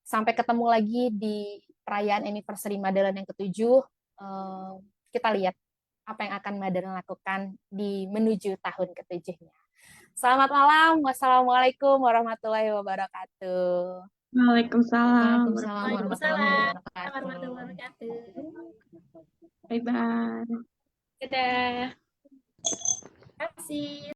Speaker 1: Sampai ketemu lagi di perayaan anniversary Motherland yang ke-7. Kita lihat apa yang akan Motherland lakukan di menuju tahun ke-7-nya. Selamat malam. Wassalamualaikum warahmatullahi wabarakatuh.
Speaker 9: Waalaikumsalam.
Speaker 8: Waalaikumsalam warahmatullahi wabarakatuh.
Speaker 9: Bye-bye.
Speaker 2: Dadah.
Speaker 8: Terima kasih.